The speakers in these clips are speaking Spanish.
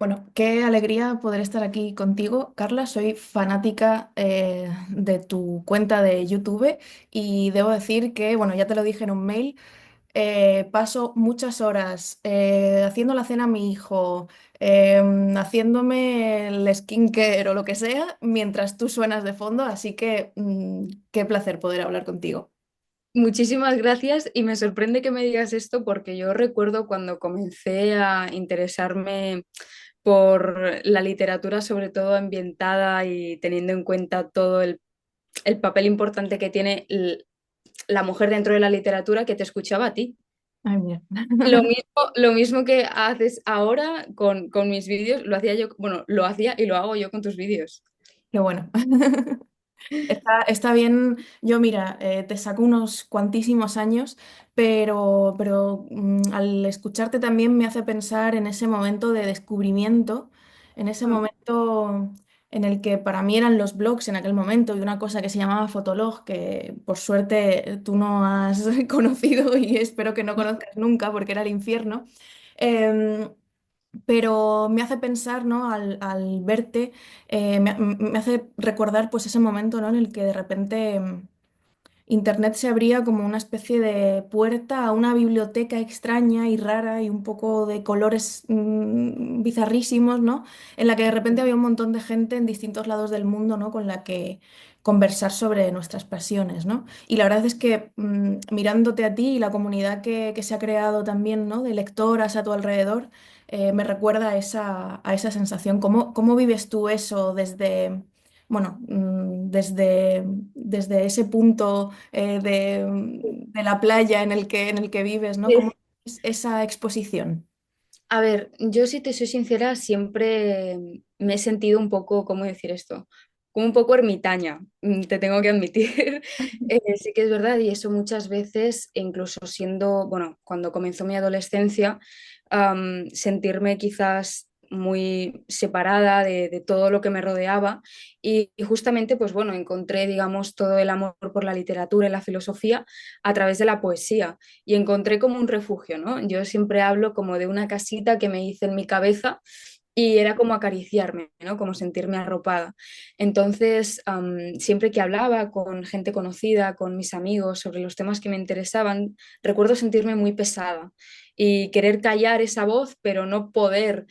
Bueno, qué alegría poder estar aquí contigo, Carla. Soy fanática de tu cuenta de YouTube y debo decir que, bueno, ya te lo dije en un mail, paso muchas horas haciendo la cena a mi hijo, haciéndome el skincare o lo que sea, mientras tú suenas de fondo, así que qué placer poder hablar contigo. Muchísimas gracias y me sorprende que me digas esto porque yo recuerdo cuando comencé a interesarme por la literatura, sobre todo ambientada y teniendo en cuenta todo el papel importante que tiene la mujer dentro de la literatura, que te escuchaba a ti. Ay, mira. Lo mismo que haces ahora con mis vídeos, lo hacía yo, bueno, lo hacía y lo hago yo con tus vídeos. Qué bueno. Está bien, yo mira, te saco unos cuantísimos años, pero al escucharte también me hace pensar en ese momento de descubrimiento, en ese Mm. momento en el que para mí eran los blogs en aquel momento y una cosa que se llamaba Fotolog, que por suerte tú no has conocido y espero que no conozcas nunca porque era el infierno. Em, pero me hace pensar, ¿no? Al verte, me hace recordar pues ese momento, ¿no? En el que de repente Internet se abría como una especie de puerta a una biblioteca extraña y rara y un poco de colores bizarrísimos, ¿no? En la que de repente había un montón de gente en distintos lados del mundo, ¿no? Con la que conversar sobre nuestras pasiones, ¿no? Y la verdad es que mirándote a ti y la comunidad que se ha creado también, ¿no? De lectoras a tu alrededor, me recuerda a esa sensación. ¿Cómo vives tú eso desde, bueno, desde ese punto de la playa en el que vives, ¿no? ¿Cómo es esa exposición? A ver, yo si te soy sincera, siempre me he sentido un poco, ¿cómo decir esto? Como un poco ermitaña, te tengo que admitir. Sí que es verdad, y eso muchas veces, incluso siendo, bueno, cuando comenzó mi adolescencia, sentirme quizás muy separada de todo lo que me rodeaba y justamente, pues bueno, encontré, digamos, todo el amor por la literatura y la filosofía a través de la poesía y encontré como un refugio, ¿no? Yo siempre hablo como de una casita que me hice en mi cabeza y era como acariciarme, ¿no? Como sentirme arropada. Entonces, siempre que hablaba con gente conocida, con mis amigos sobre los temas que me interesaban, recuerdo sentirme muy pesada y querer callar esa voz, pero no poder,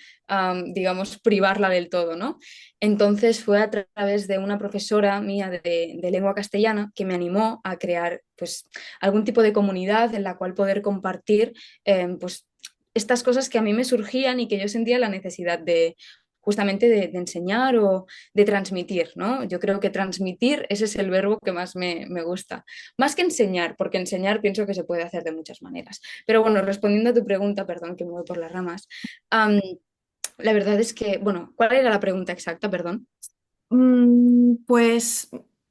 digamos, privarla del todo, ¿no? Entonces fue a través de una profesora mía de lengua castellana que me animó a crear, pues, algún tipo de comunidad en la cual poder compartir, pues, estas cosas que a mí me surgían y que yo sentía la necesidad de justamente de enseñar o de transmitir, ¿no? Yo creo que transmitir, ese es el verbo que más me gusta. Más que enseñar, porque enseñar pienso que se puede hacer de muchas maneras. Pero bueno, respondiendo a tu pregunta, perdón que me voy por las ramas, la verdad es que, bueno, ¿cuál era la pregunta exacta, perdón? Pues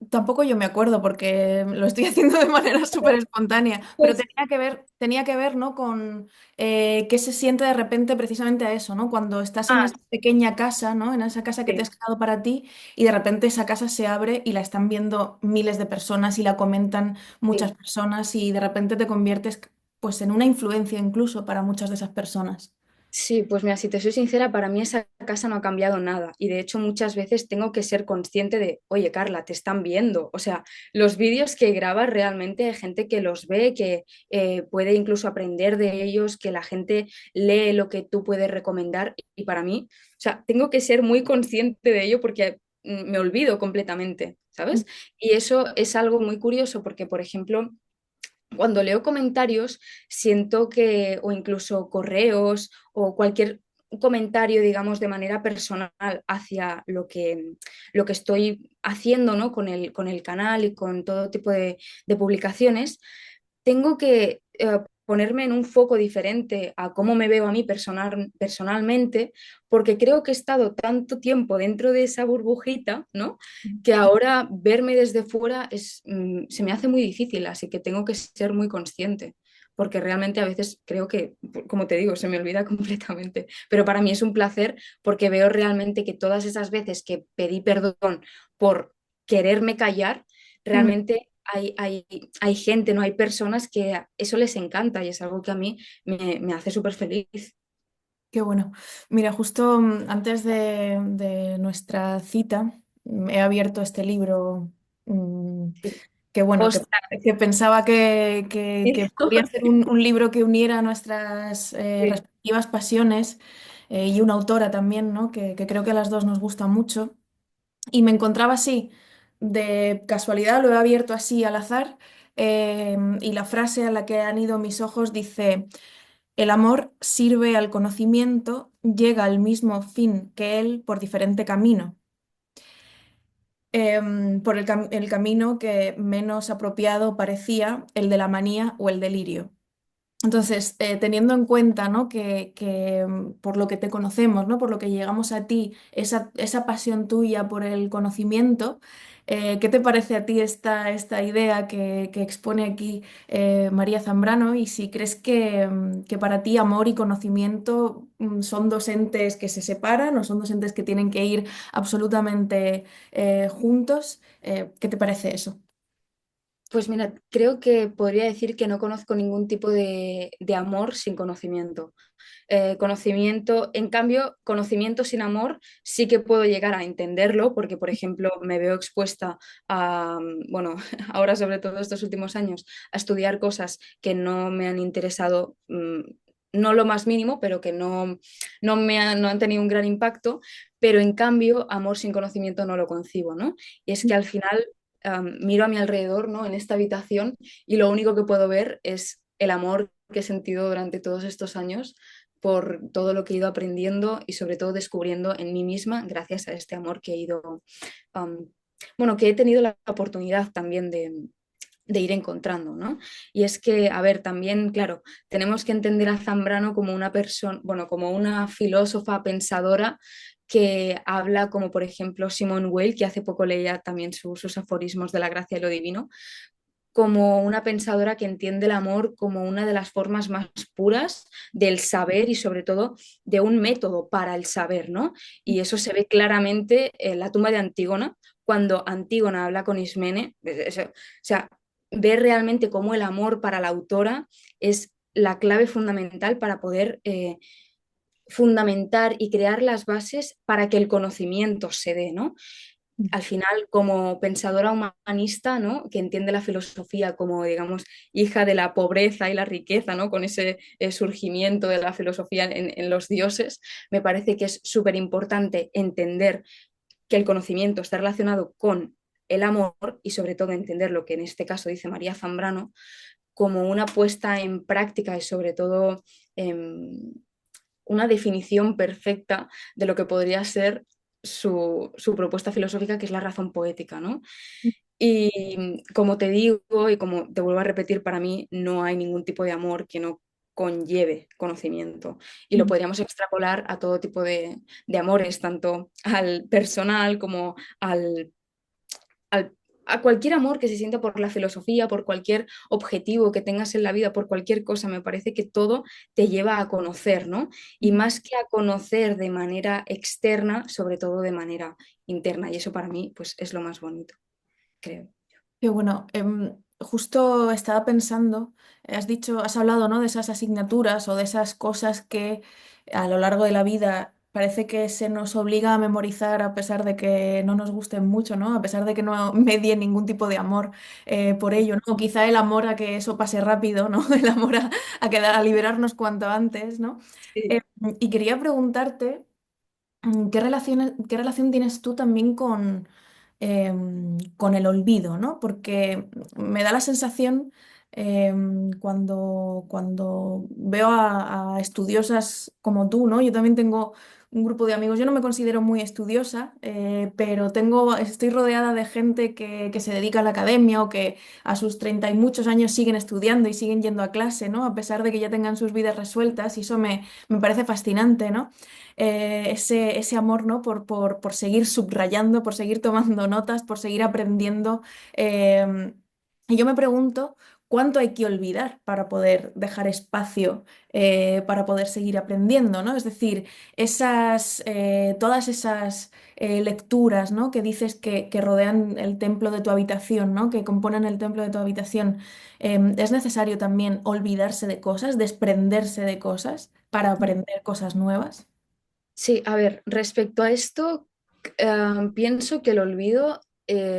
tampoco yo me acuerdo porque lo estoy haciendo de manera súper espontánea, pero Pues tenía que ver, ¿no? Con qué se siente de repente precisamente a eso, ¿no? Cuando estás en Ah, esa pequeña casa, ¿no? En esa casa que te sí. has creado para ti y de repente esa casa se abre y la están viendo miles de personas y la comentan muchas Sí. personas y de repente te conviertes pues en una influencia incluso para muchas de esas personas. Sí, pues mira, si te soy sincera, para mí esa casa no ha cambiado nada y de hecho muchas veces tengo que ser consciente de, oye, Carla, te están viendo. O sea, los vídeos que grabas realmente hay gente que los ve, que puede incluso aprender de ellos, que la gente lee lo que tú puedes recomendar y para mí, o sea, tengo que ser muy consciente de ello porque me olvido completamente, ¿sabes? Y eso es algo muy curioso porque, por ejemplo, cuando leo comentarios, siento que, o incluso correos o cualquier comentario, digamos, de manera personal hacia lo que estoy haciendo, ¿no? Con el canal y con todo tipo de publicaciones, tengo que ponerme en un foco diferente a cómo me veo a mí personalmente, porque creo que he estado tanto tiempo dentro de esa burbujita, ¿no? Que ahora verme desde fuera se me hace muy difícil, así que tengo que ser muy consciente, porque realmente a veces creo que, como te digo, se me olvida completamente, pero para mí es un placer porque veo realmente que todas esas veces que pedí perdón por quererme callar, Mm. realmente hay gente, ¿no? Hay personas que eso les encanta y es algo que a mí me hace súper feliz. Qué bueno. Mira, justo antes de nuestra cita, he abierto este libro Sí. que, bueno, Ostras. que pensaba que podría ser un libro que uniera nuestras Sí. respectivas pasiones, y una autora también, ¿no? Que creo que a las dos nos gusta mucho. Y me encontraba así, de casualidad, lo he abierto así al azar, y la frase a la que han ido mis ojos dice... El amor sirve al conocimiento, llega al mismo fin que él por diferente camino, por el camino que menos apropiado parecía, el de la manía o el delirio. Entonces, teniendo en cuenta, ¿no? Por lo que te conocemos, ¿no? Por lo que llegamos a ti, esa pasión tuya por el conocimiento, ¿qué te parece a ti esta idea que expone aquí María Zambrano? Y si crees que para ti amor y conocimiento son dos entes que se separan o son dos entes que tienen que ir absolutamente juntos, ¿qué te parece eso? Pues mira, creo que podría decir que no conozco ningún tipo de amor sin conocimiento. Conocimiento, en cambio, conocimiento sin amor sí que puedo llegar a entenderlo, porque, por ejemplo, me veo expuesta a, bueno, ahora sobre todo estos últimos años, a estudiar cosas que no me han interesado. No lo más mínimo, pero que no han tenido un gran impacto, pero en cambio, amor sin conocimiento no lo concibo, ¿no? Y es que al final miro a mi alrededor, ¿no? En esta habitación y lo único que puedo ver es el amor que he sentido durante todos estos años por todo lo que he ido aprendiendo y sobre todo descubriendo en mí misma gracias a este amor que he ido, um, bueno, que he tenido la oportunidad también de ir encontrando, ¿no? Y es que, a ver, también, claro, tenemos que entender a Zambrano como una persona, bueno, como una filósofa pensadora que habla como, por ejemplo, Simone Weil, que hace poco leía también sus aforismos de la gracia y lo divino, como una pensadora que entiende el amor como una de las formas más puras del saber y sobre todo de un método para el saber, ¿no? Y eso se ve claramente en la tumba de Antígona, cuando Antígona habla con Ismene, o sea, ver realmente cómo el amor para la autora es la clave fundamental para poder fundamentar y crear las bases para que el conocimiento se dé, ¿no? Al final, como pensadora humanista, ¿no? Que entiende la filosofía como, digamos, hija de la pobreza y la riqueza, ¿no? Con ese surgimiento de la filosofía en los dioses, me parece que es súper importante entender que el conocimiento está relacionado con el amor y sobre todo entender lo que en este caso dice María Zambrano como una puesta en práctica y sobre todo una definición perfecta de lo que podría ser su propuesta filosófica, que es la razón poética, ¿no? Y como te digo y como te vuelvo a repetir, para mí no hay ningún tipo de amor que no conlleve conocimiento y lo podríamos extrapolar a todo tipo de amores, tanto al personal como al, a cualquier amor que se sienta por la filosofía, por cualquier objetivo que tengas en la vida, por cualquier cosa, me parece que todo te lleva a conocer, ¿no? Y más que a conocer de manera externa, sobre todo de manera interna. Y eso para mí, pues, es lo más bonito, creo. Qué bueno, justo estaba pensando, has hablado, ¿no? De esas asignaturas o de esas cosas que a lo largo de la vida parece que se nos obliga a memorizar a pesar de que no nos gusten mucho, ¿no? A pesar de que no medie ningún tipo de amor por ello, ¿no? O quizá el amor a que eso pase rápido, ¿no? El amor a liberarnos cuanto antes, ¿no? Sí. Eh, y quería preguntarte. ¿Qué relación tienes tú también con el olvido, ¿no? Porque me da la sensación, cuando veo a estudiosas como tú, ¿no? Yo también tengo un grupo de amigos, yo no me considero muy estudiosa, pero estoy rodeada de gente que se dedica a la academia o que a sus 30 y muchos años siguen estudiando y siguen yendo a clase, ¿no? A pesar de que ya tengan sus vidas resueltas, y eso me parece fascinante, ¿no? Ese amor, ¿no? Por seguir subrayando, por seguir tomando notas, por seguir aprendiendo. Y yo me pregunto cuánto hay que olvidar para poder dejar espacio, para poder seguir aprendiendo, ¿no? Es decir, todas esas lecturas, ¿no? Que dices que rodean el templo de tu habitación, ¿no? Que componen el templo de tu habitación. Es necesario también olvidarse de cosas, desprenderse de cosas para aprender cosas nuevas. Sí, a ver, respecto a esto, pienso que el olvido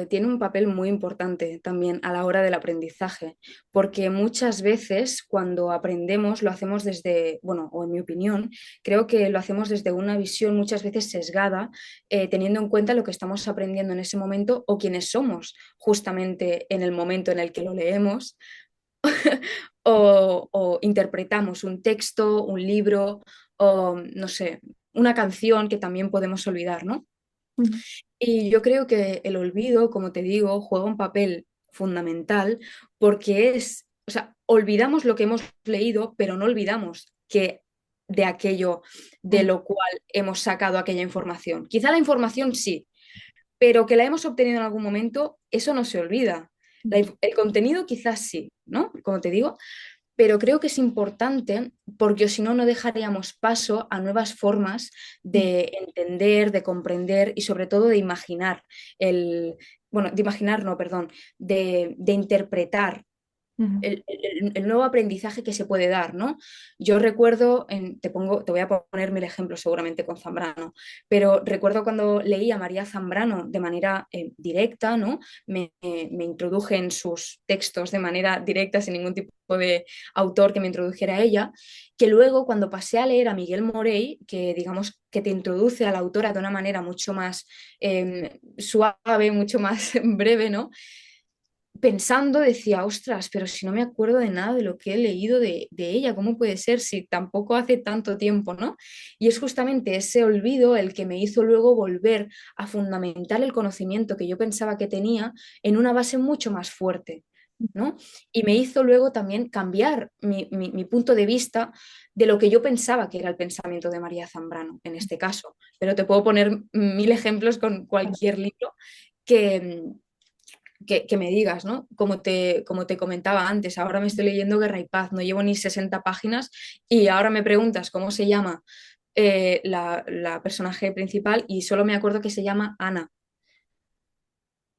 tiene un papel muy importante también a la hora del aprendizaje, porque muchas veces cuando aprendemos lo hacemos desde, bueno, o en mi opinión, creo que lo hacemos desde una visión muchas veces sesgada, teniendo en cuenta lo que estamos aprendiendo en ese momento o quiénes somos justamente en el momento en el que lo leemos o interpretamos un texto, un libro o, no sé, una canción que también podemos olvidar, ¿no? Ujú. Y yo creo que el olvido, como te digo, juega un papel fundamental porque es, o sea, olvidamos lo que hemos leído, pero no olvidamos que de aquello de lo cual hemos sacado aquella información. Quizá la información sí, pero que la hemos obtenido en algún momento, eso no se olvida. El contenido quizás sí, ¿no? Como te digo, pero creo que es importante porque si no, no dejaríamos paso a nuevas formas de entender, de comprender y sobre todo de imaginar bueno, de imaginar, no, perdón, de interpretar Ujú. el nuevo aprendizaje que se puede dar, ¿no? Yo recuerdo, te voy a poner mil ejemplos seguramente con Zambrano, pero recuerdo cuando leí a María Zambrano de manera directa, ¿no? Me introduje en sus textos de manera directa, sin ningún tipo de autor que me introdujera a ella, que luego cuando pasé a leer a Miguel Morey, que digamos que te introduce a la autora de una manera mucho más suave, mucho más breve, ¿no? Pensando decía, ostras, pero si no me acuerdo de nada de lo que he leído de ella, ¿cómo puede ser si tampoco hace tanto tiempo, ¿no? Y es justamente ese olvido el que me hizo luego volver a fundamentar el conocimiento que yo pensaba que tenía en una base mucho más fuerte, ¿no? Y me hizo luego también cambiar mi punto de vista de lo que yo pensaba que era el pensamiento de María Zambrano, en este caso. Pero te puedo poner mil ejemplos con cualquier libro que que me digas, ¿no? Como te comentaba antes, ahora me estoy leyendo Guerra y Paz, no llevo ni 60 páginas y ahora me preguntas cómo se llama la personaje principal y solo me acuerdo que se llama Ana,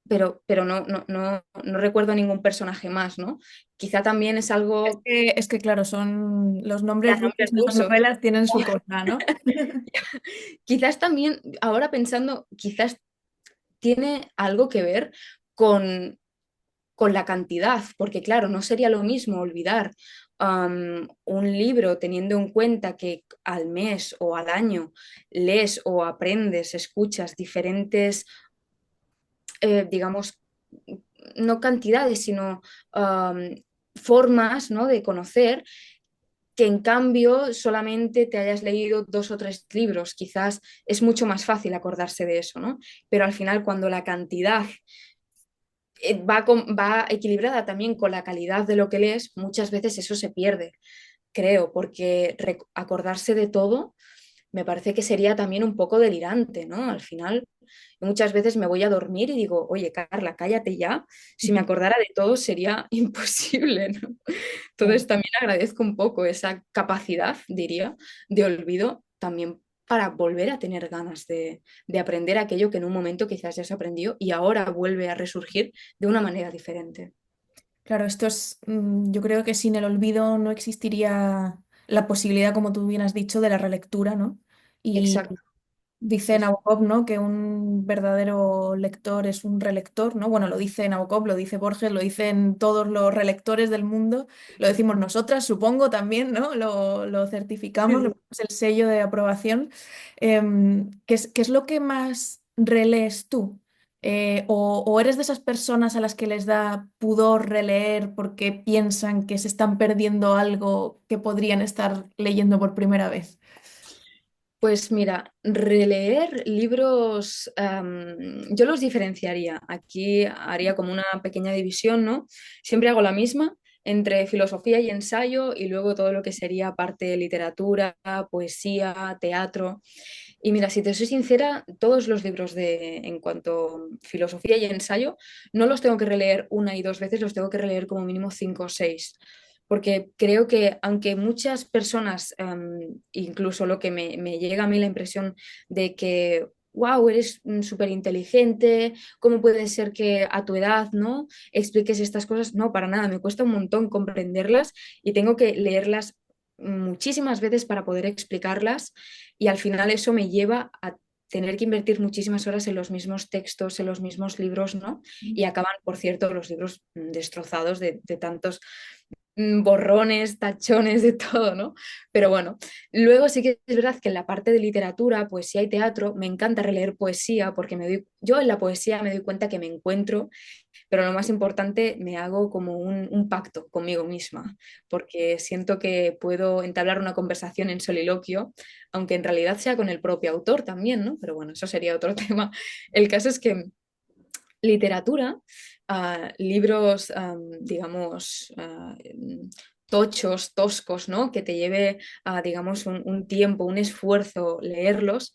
pero no recuerdo ningún personaje más, ¿no? Quizá también es algo Es que, claro, son los de nombres nombres rusos en las rusos. novelas tienen su cosa, ¿no? Quizás también, ahora pensando, quizás tiene algo que ver con la cantidad, porque claro, no sería lo mismo olvidar un libro teniendo en cuenta que al mes o al año lees o aprendes, escuchas diferentes, digamos, no cantidades, sino formas, ¿no? De conocer que en cambio solamente te hayas leído dos o tres libros, quizás es mucho más fácil acordarse de eso, ¿no? Pero al final cuando la cantidad va equilibrada también con la calidad de lo que lees, muchas veces eso se pierde, creo, porque acordarse de todo me parece que sería también un poco delirante, ¿no? Al final, muchas veces me voy a dormir y digo, oye, Carla, cállate ya, si me acordara de todo sería imposible, ¿no? Entonces también agradezco un poco esa capacidad, diría, de olvido también para volver a tener ganas de aprender aquello que en un momento quizás ya se aprendió y ahora vuelve a resurgir de una manera diferente. Claro, yo creo que sin el olvido no existiría la posibilidad, como tú bien has dicho, de la relectura, ¿no? Y Exacto. dice Sí, sí. Nabokov, ¿no? Que un verdadero lector es un relector, ¿no? Bueno, lo dice Nabokov, lo dice Borges, lo dicen todos los relectores del mundo, lo decimos nosotras, supongo también, ¿no? Lo Sí, certificamos, le sí. ponemos el sello de aprobación. Qué es lo que más relees tú? O eres de esas personas a las que les da pudor releer porque piensan que se están perdiendo algo que podrían estar leyendo por primera vez? Pues mira, releer libros, yo los diferenciaría. Aquí haría como una pequeña división, ¿no? Siempre hago la misma, entre filosofía y ensayo y luego todo lo que sería parte de literatura, poesía, teatro. Y mira, si te soy sincera, todos los libros en cuanto a filosofía y ensayo no los tengo que releer una y dos veces, los tengo que releer como mínimo cinco o seis. Porque creo que aunque muchas personas, incluso lo que me llega a mí la impresión de que, wow, eres súper inteligente, ¿cómo puede ser que a tu edad, ¿no? Expliques estas cosas? No, para nada, me cuesta un montón comprenderlas y tengo que leerlas muchísimas veces para poder explicarlas y al final eso me lleva a tener que invertir muchísimas horas en los mismos textos, en los mismos libros, ¿no? Y acaban, por cierto, los libros destrozados de tantos borrones, tachones, de todo, ¿no? Pero bueno, luego sí que es verdad que en la parte de literatura, poesía y teatro, me encanta releer poesía porque yo en la poesía me doy cuenta que me encuentro, pero lo más importante, me hago como un pacto conmigo misma, porque siento que puedo entablar una conversación en soliloquio, aunque en realidad sea con el propio autor también, ¿no? Pero bueno, eso sería otro tema. El caso es que literatura, libros, digamos, tochos, toscos, ¿no? Que te lleve, digamos, un tiempo, un esfuerzo leerlos.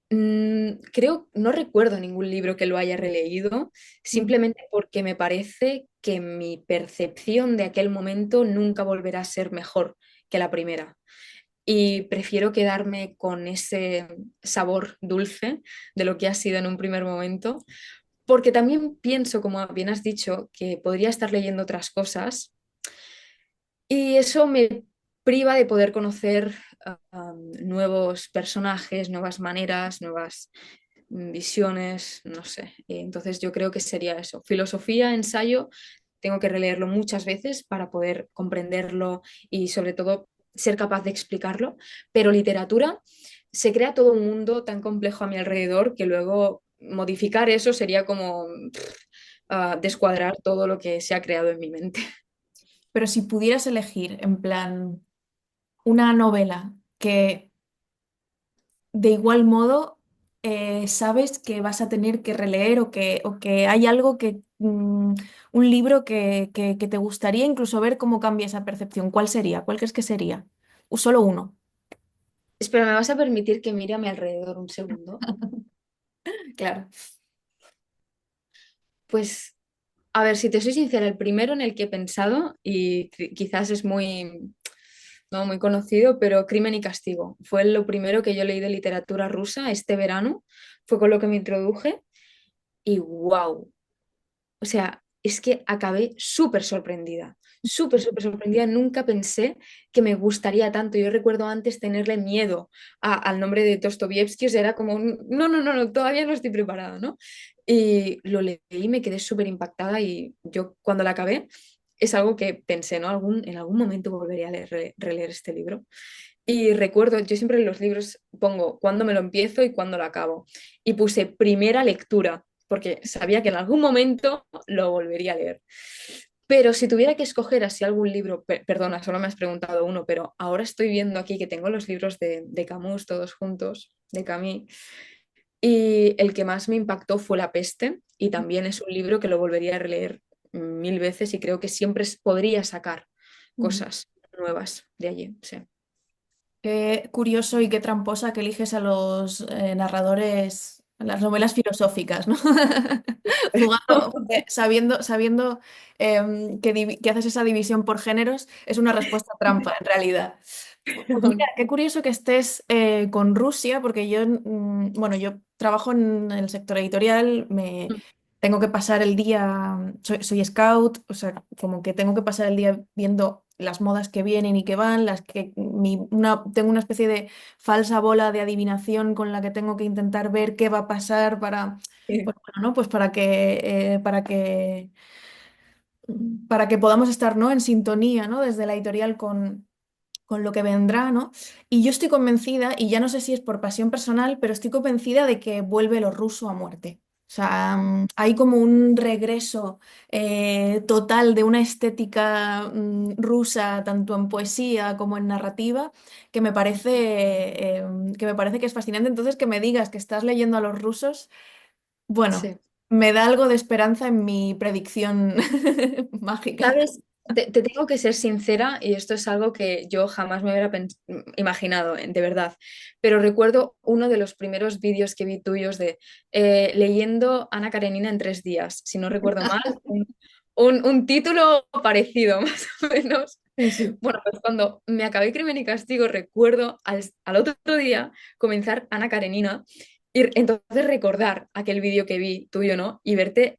Creo, no recuerdo ningún libro que lo haya releído, Mm. simplemente porque me parece que mi percepción de aquel momento nunca volverá a ser mejor que la primera. Y prefiero quedarme con ese sabor dulce de lo que ha sido en un primer momento, porque también pienso, como bien has dicho, que podría estar leyendo otras cosas y eso me priva de poder conocer nuevos personajes, nuevas maneras, nuevas visiones, no sé. Entonces yo creo que sería eso. Filosofía, ensayo, tengo que releerlo muchas veces para poder comprenderlo y sobre todo ser capaz de explicarlo, pero literatura, se crea todo un mundo tan complejo a mi alrededor que luego modificar eso sería como descuadrar todo lo que se ha creado en mi mente. Pero si pudieras elegir, en plan, una novela que de igual modo sabes que vas a tener que releer o que hay algo que, un libro que te gustaría incluso ver cómo cambia esa percepción, ¿cuál sería? ¿Cuál crees que sería? Solo uno. Espera, ¿me vas a permitir que mire a mi alrededor un segundo? Claro. Pues, a ver, si te soy sincera, el primero en el que he pensado, y quizás es muy, no, muy conocido, pero Crimen y Castigo. Fue lo primero que yo leí de literatura rusa este verano, fue con lo que me introduje, y wow, o sea, es que acabé súper, súper sorprendida. Nunca pensé que me gustaría tanto. Yo recuerdo antes tenerle miedo al nombre de Dostoyevsky, o sea, era como, no, no, no, no, todavía no estoy preparada, ¿no? Y lo leí y me quedé súper impactada y yo cuando la acabé es algo que pensé, ¿no? En algún momento volveré a releer este libro. Y recuerdo, yo siempre en los libros pongo cuándo me lo empiezo y cuándo lo acabo. Y puse primera lectura, porque sabía que en algún momento lo volvería a leer. Pero si tuviera que escoger así algún libro, perdona, solo me has preguntado uno, pero ahora estoy viendo aquí que tengo los libros de Camus todos juntos, de Camus, y el que más me impactó fue La peste, y también es un libro que lo volvería a releer mil veces y creo que siempre podría sacar Ujú. cosas nuevas de allí. Sí. Qué curioso y qué tramposa que eliges a los narradores, a las novelas filosóficas, ¿no? Jugando, porque sabiendo que haces esa división por géneros, es una respuesta trampa, en realidad. Pues mira, qué curioso que estés con Rusia, porque yo, bueno, yo trabajo en el sector editorial, me tengo que pasar el día, soy scout, o sea, como que tengo que pasar el día viendo las modas que vienen y que van, las que tengo una especie de falsa bola de adivinación con la que tengo que intentar ver qué va a pasar para, Sí. pues, bueno, ¿no? Pues para que podamos estar, ¿no? En sintonía, ¿no? Desde la editorial con lo que vendrá, ¿no? Y yo estoy convencida, y ya no sé si es por pasión personal, pero estoy convencida de que vuelve lo ruso a muerte. O sea, hay como un regreso total de una estética rusa, tanto en poesía como en narrativa, que me parece que es fascinante. Entonces, que me digas que estás leyendo a los rusos, bueno, Sí. me da algo de esperanza en mi predicción mágica. ¿Sabes? te tengo que ser sincera y esto es algo que yo jamás me hubiera imaginado, de verdad. Pero recuerdo uno de los primeros vídeos que vi tuyos de leyendo Ana Karenina en 3 días, si no recuerdo mal, un título parecido, más o menos. Sí, sí. Bueno, pues cuando me acabé Crimen y Castigo, recuerdo al otro día comenzar Ana Karenina y entonces recordar aquel vídeo que vi tuyo, ¿no? Y verte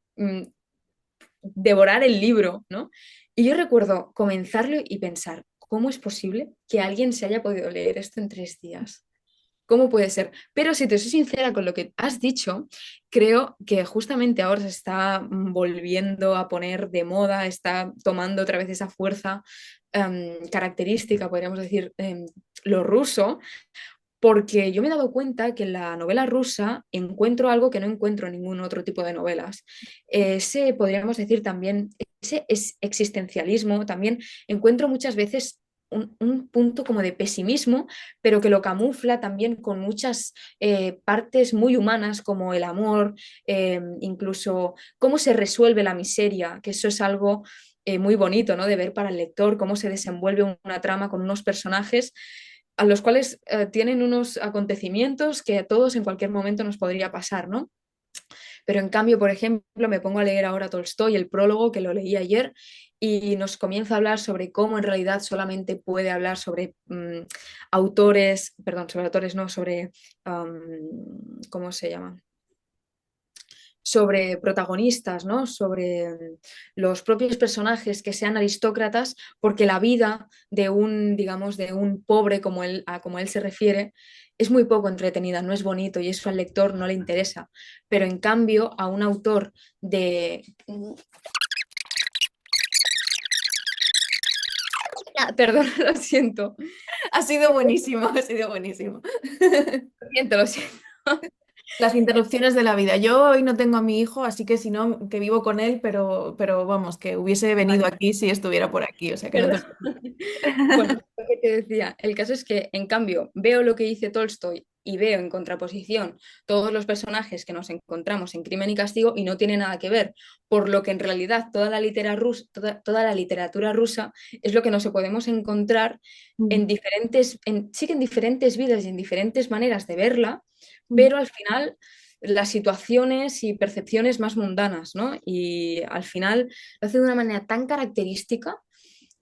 devorar el libro, ¿no? Y yo recuerdo comenzarlo y pensar, ¿cómo es posible que alguien se haya podido leer esto en 3 días? ¿Cómo puede ser? Pero si te soy sincera con lo que has dicho, creo que justamente ahora se está volviendo a poner de moda, está tomando otra vez esa fuerza característica, podríamos decir, lo ruso, porque yo me he dado cuenta que en la novela rusa encuentro algo que no encuentro en ningún otro tipo de novelas. Ese, podríamos decir también, ese existencialismo, también encuentro muchas veces un punto como de pesimismo, pero que lo camufla también con muchas partes muy humanas como el amor, incluso cómo se resuelve la miseria, que eso es algo muy bonito, ¿no? De ver para el lector cómo se desenvuelve una trama con unos personajes a los cuales tienen unos acontecimientos que a todos en cualquier momento nos podría pasar, ¿no? Pero en cambio, por ejemplo, me pongo a leer ahora Tolstoy, el prólogo, que lo leí ayer, y nos comienza a hablar sobre cómo en realidad solamente puede hablar sobre autores, perdón, sobre autores, no, sobre, ¿cómo se llama? Sobre protagonistas, ¿no? Sobre los propios personajes que sean aristócratas, porque la vida de un, digamos, de un pobre como él, como él se refiere, es muy poco entretenida, no es bonito y eso al lector no le interesa. Pero en cambio, a un autor de... Ah, perdón, lo siento. Ha sido buenísimo, ha sido buenísimo. Lo siento, lo siento. Las interrupciones de la vida. Yo hoy no tengo a mi hijo, así que si no, que vivo con él, pero vamos, que hubiese venido Vale, aquí si estuviera por aquí, o sea que no te perdón. preocupes. Bueno, lo que te decía, el caso es que, en cambio, veo lo que dice Tolstoy y veo en contraposición todos los personajes que nos encontramos en Crimen y Castigo y no tiene nada que ver, por lo que en realidad toda la literatura rusa es lo que nos podemos encontrar Mm, en diferentes, sí que en diferentes vidas y en diferentes maneras de verla, mm. pero al final las situaciones y percepciones más mundanas, ¿no? Y al final lo hace de una manera tan característica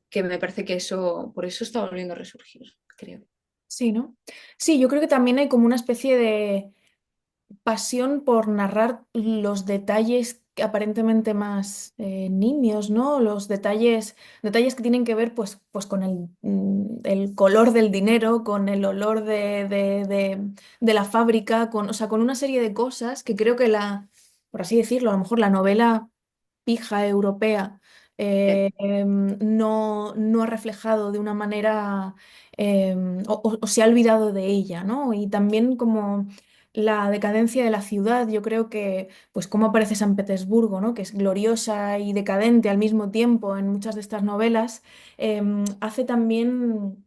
que me parece que eso, por eso está volviendo a resurgir, creo. Sí, ¿no? Sí, yo creo que también hay como una especie de pasión por narrar los detalles aparentemente más nimios, ¿no? Los detalles que tienen que ver pues con el color del dinero, con el olor de la fábrica, o sea, con una serie de cosas que creo que por así decirlo, a lo mejor la novela pija europea no ha reflejado de una manera o se ha olvidado de ella, ¿no? Y también como la decadencia de la ciudad, yo creo que, pues cómo aparece San Petersburgo, ¿no? Que es gloriosa y decadente al mismo tiempo en muchas de estas novelas, hace también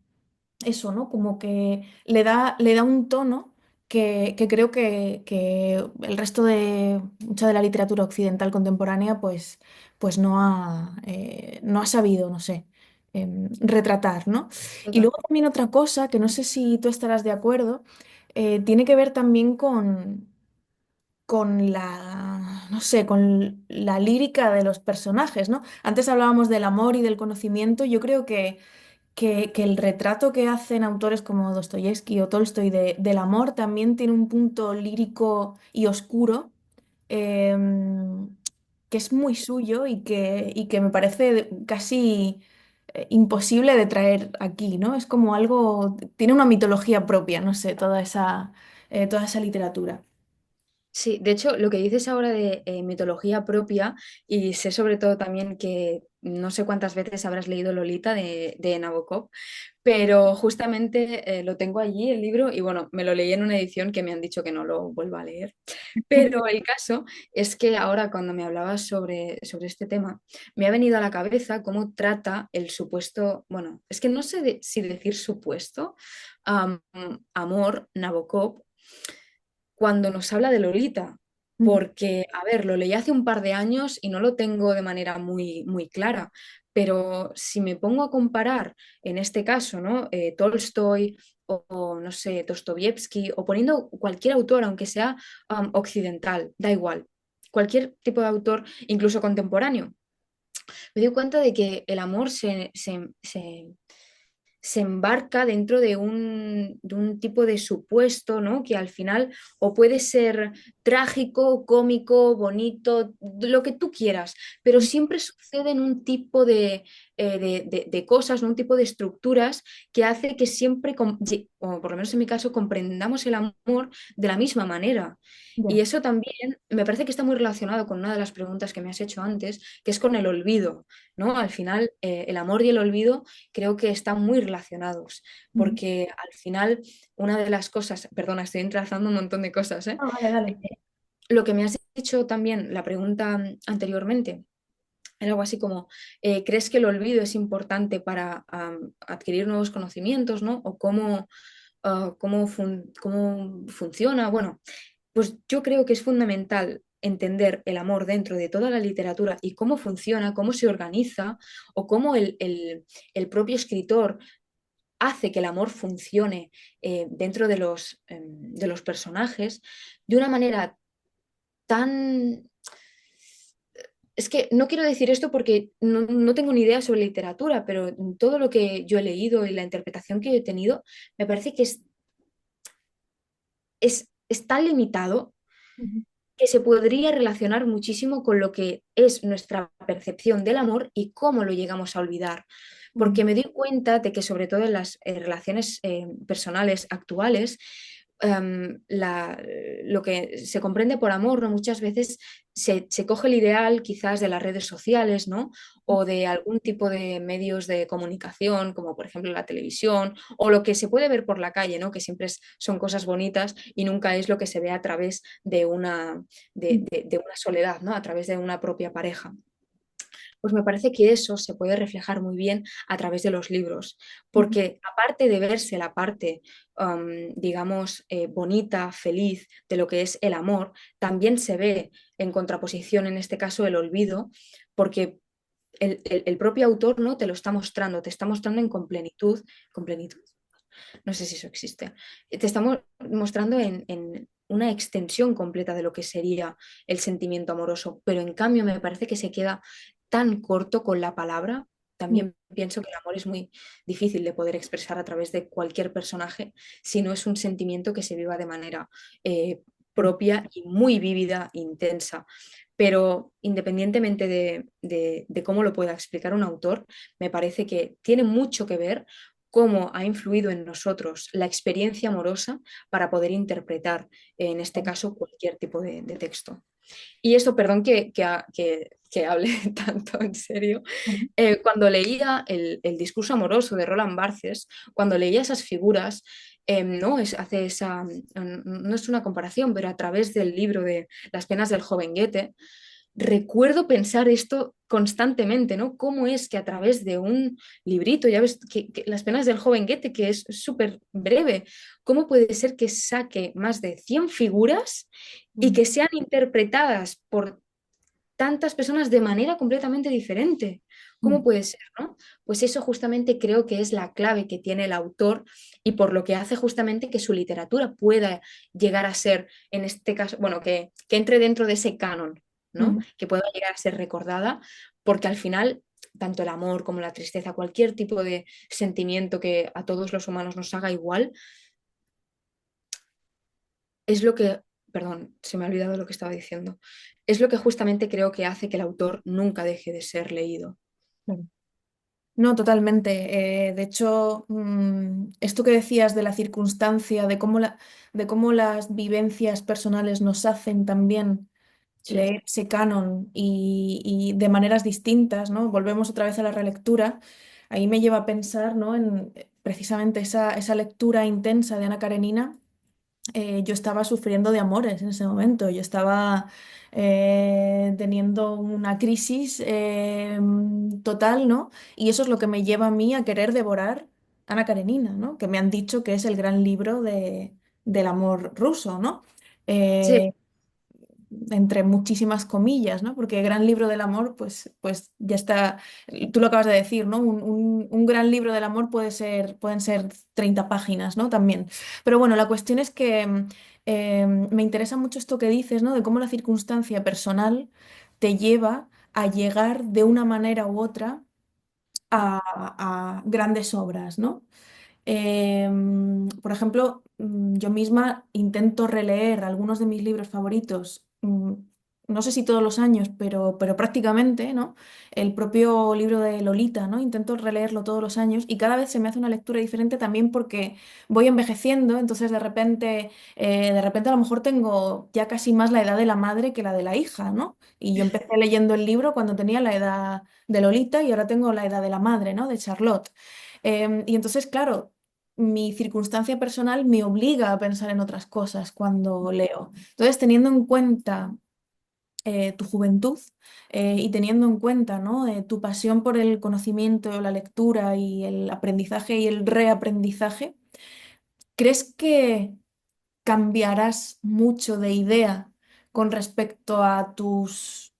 eso, ¿no? Como que le da un tono que creo que el resto de mucha de la literatura occidental contemporánea, pues no ha sabido, no sé, retratar, ¿no? Y Total. luego también otra cosa, que no sé si tú estarás de acuerdo, tiene que ver también con no sé, con la lírica de los personajes, ¿no? Antes hablábamos del amor y del conocimiento. Yo creo que el retrato que hacen autores como Dostoyevsky o Tolstoy del amor también tiene un punto lírico y oscuro que es muy suyo y que me parece casi imposible de traer aquí, ¿no? Es como algo, tiene una mitología propia, no sé, toda esa literatura. Sí, de hecho, lo que dices ahora de mitología propia, y sé sobre todo también que no sé cuántas veces habrás leído Lolita de Nabokov, pero justamente lo tengo allí, el libro, y bueno, me lo leí en una edición que me han dicho que no lo vuelva a leer. Pero el caso es que ahora cuando me hablabas sobre este tema, me ha venido a la cabeza cómo trata el supuesto, bueno, es que no sé si decir supuesto, am, amor Nabokov cuando nos habla de Lolita, Ujú. porque, a ver, lo leí hace un par de años y no lo tengo de manera muy, muy clara, Pero si me pongo a comparar, en este caso, ¿no? Tolstoy o, no sé, Dostoyevsky, o poniendo cualquier autor, aunque sea occidental, da igual, cualquier tipo de autor, incluso contemporáneo, me doy cuenta de que el amor se embarca dentro de un tipo de supuesto, ¿no? Que al final o puede ser trágico, cómico, bonito, lo que tú quieras, pero siempre sucede en un tipo de cosas, ¿no? Un tipo de estructuras que hace que siempre, o por lo menos en mi caso, comprendamos el amor de la misma manera. Y Ya, eso también me parece que está muy relacionado con una de las preguntas que me has hecho antes, que es con el olvido, ¿no? Al final, el amor y el olvido creo que están muy relacionados, ujú. porque al final una de las cosas, perdona, estoy entrazando un montón de cosas, ¿eh? Ah, vale, dale. Lo que me has dicho también, la pregunta anteriormente, era algo así como, ¿crees que el olvido es importante para adquirir nuevos conocimientos, ¿no? O cómo funciona. Bueno, pues yo creo que es fundamental entender el amor dentro de toda la literatura y cómo funciona, cómo se organiza o cómo el propio escritor hace que el amor funcione dentro de los personajes de una manera tan... Es que no quiero decir esto porque no tengo ni idea sobre literatura, pero todo lo que yo he leído y la interpretación que yo he tenido me parece que es tan limitado Ujú, que se podría relacionar muchísimo con lo que es nuestra percepción del amor y cómo lo llegamos a olvidar. ujú, Porque me doy cuenta de que sobre todo en las relaciones personales actuales, lo que se comprende por amor, ¿no? Muchas veces se coge el ideal quizás de las redes sociales, ¿no? O de algún tipo de medios de comunicación, como por ejemplo la televisión, o lo que se puede ver por la calle, ¿no? Que siempre son cosas bonitas y nunca es lo que se ve a través ujú, de una soledad, ¿no? A través de una propia pareja. Pues me parece que eso se puede reflejar muy bien a través de los libros, ujú. porque aparte de verse la parte, digamos, bonita, feliz de lo que es el amor, también se ve en contraposición, en este caso, el olvido, porque el propio autor no te lo está mostrando, te está mostrando con plenitud, no sé si eso existe, te estamos mostrando en una extensión completa de lo que sería el sentimiento amoroso, pero en cambio me parece que se queda tan corto con la palabra. También pienso que el amor es muy difícil de poder expresar a través de cualquier personaje si no es un sentimiento que se viva de manera propia y muy vívida, intensa. Pero independientemente de cómo lo pueda explicar un autor, me parece que tiene mucho que ver cómo ha influido en nosotros la experiencia amorosa para poder interpretar, en este caso, cualquier tipo de texto. Y esto, perdón que hable tanto en serio, Ujú. cuando leía el discurso amoroso de Roland Barthes, cuando leía esas figuras, no, hace no es una comparación, pero a través del libro de Las penas del joven Goethe, recuerdo pensar esto constantemente, ¿no? ¿Cómo es que a través de un librito, ya ves, que Las penas del joven Goethe, que es súper breve, cómo puede ser que saque más de 100 figuras y Ujú. que sean interpretadas por tantas personas de manera completamente diferente? ¿Cómo Ujú. puede ser, no? Pues eso justamente creo que es la clave que tiene el autor y por lo que hace justamente que su literatura pueda llegar a ser, en este caso, bueno, que entre dentro de ese canon, ¿no? Ujú. Que pueda llegar a ser recordada, porque al final, tanto el amor como la tristeza, cualquier tipo de sentimiento que a todos los humanos nos haga igual, es lo que, perdón, se me ha olvidado lo que estaba diciendo, es lo que justamente creo que hace que el autor nunca deje de ser leído. Claro. No, totalmente. De hecho, esto que decías de la circunstancia, de cómo las vivencias personales nos hacen también Sí, leer ese canon y de maneras distintas, ¿no? Volvemos otra vez a la relectura. Ahí me lleva a pensar, ¿no? En precisamente esa lectura intensa de Ana Karenina. Yo estaba sufriendo de amores en ese momento. Yo estaba teniendo una crisis total, ¿no? Y eso es lo que me lleva a mí a querer devorar Ana Karenina, ¿no? Que me han dicho que es el gran libro del amor ruso, ¿no? sí, Eh, entre muchísimas comillas, ¿no? Porque gran libro del amor, pues ya está, tú lo acabas de decir, ¿no? Un gran libro del amor pueden ser 30 páginas, ¿no? También. Pero bueno, la cuestión es que me interesa mucho esto que dices, ¿no? De cómo la circunstancia personal te lleva a llegar de una manera u otra a grandes obras, ¿no? Por ejemplo, yo misma intento releer algunos de mis libros favoritos, no sé si todos los años, pero prácticamente, ¿no? El propio libro de Lolita, ¿no? Intento releerlo todos los años y cada vez se me hace una lectura diferente también porque voy envejeciendo, entonces de repente a lo mejor tengo ya casi más la edad de la madre que la de la hija, ¿no? Y yo empecé leyendo el libro cuando tenía la edad de Lolita y ahora tengo la edad de la madre, ¿no? De Charlotte. Y entonces, claro, mi circunstancia personal me obliga a pensar en otras cosas cuando leo. Entonces, teniendo en cuenta tu juventud y teniendo en cuenta, ¿no? Tu pasión por el conocimiento, la lectura y el aprendizaje y el reaprendizaje, ¿crees que cambiarás mucho de idea con respecto a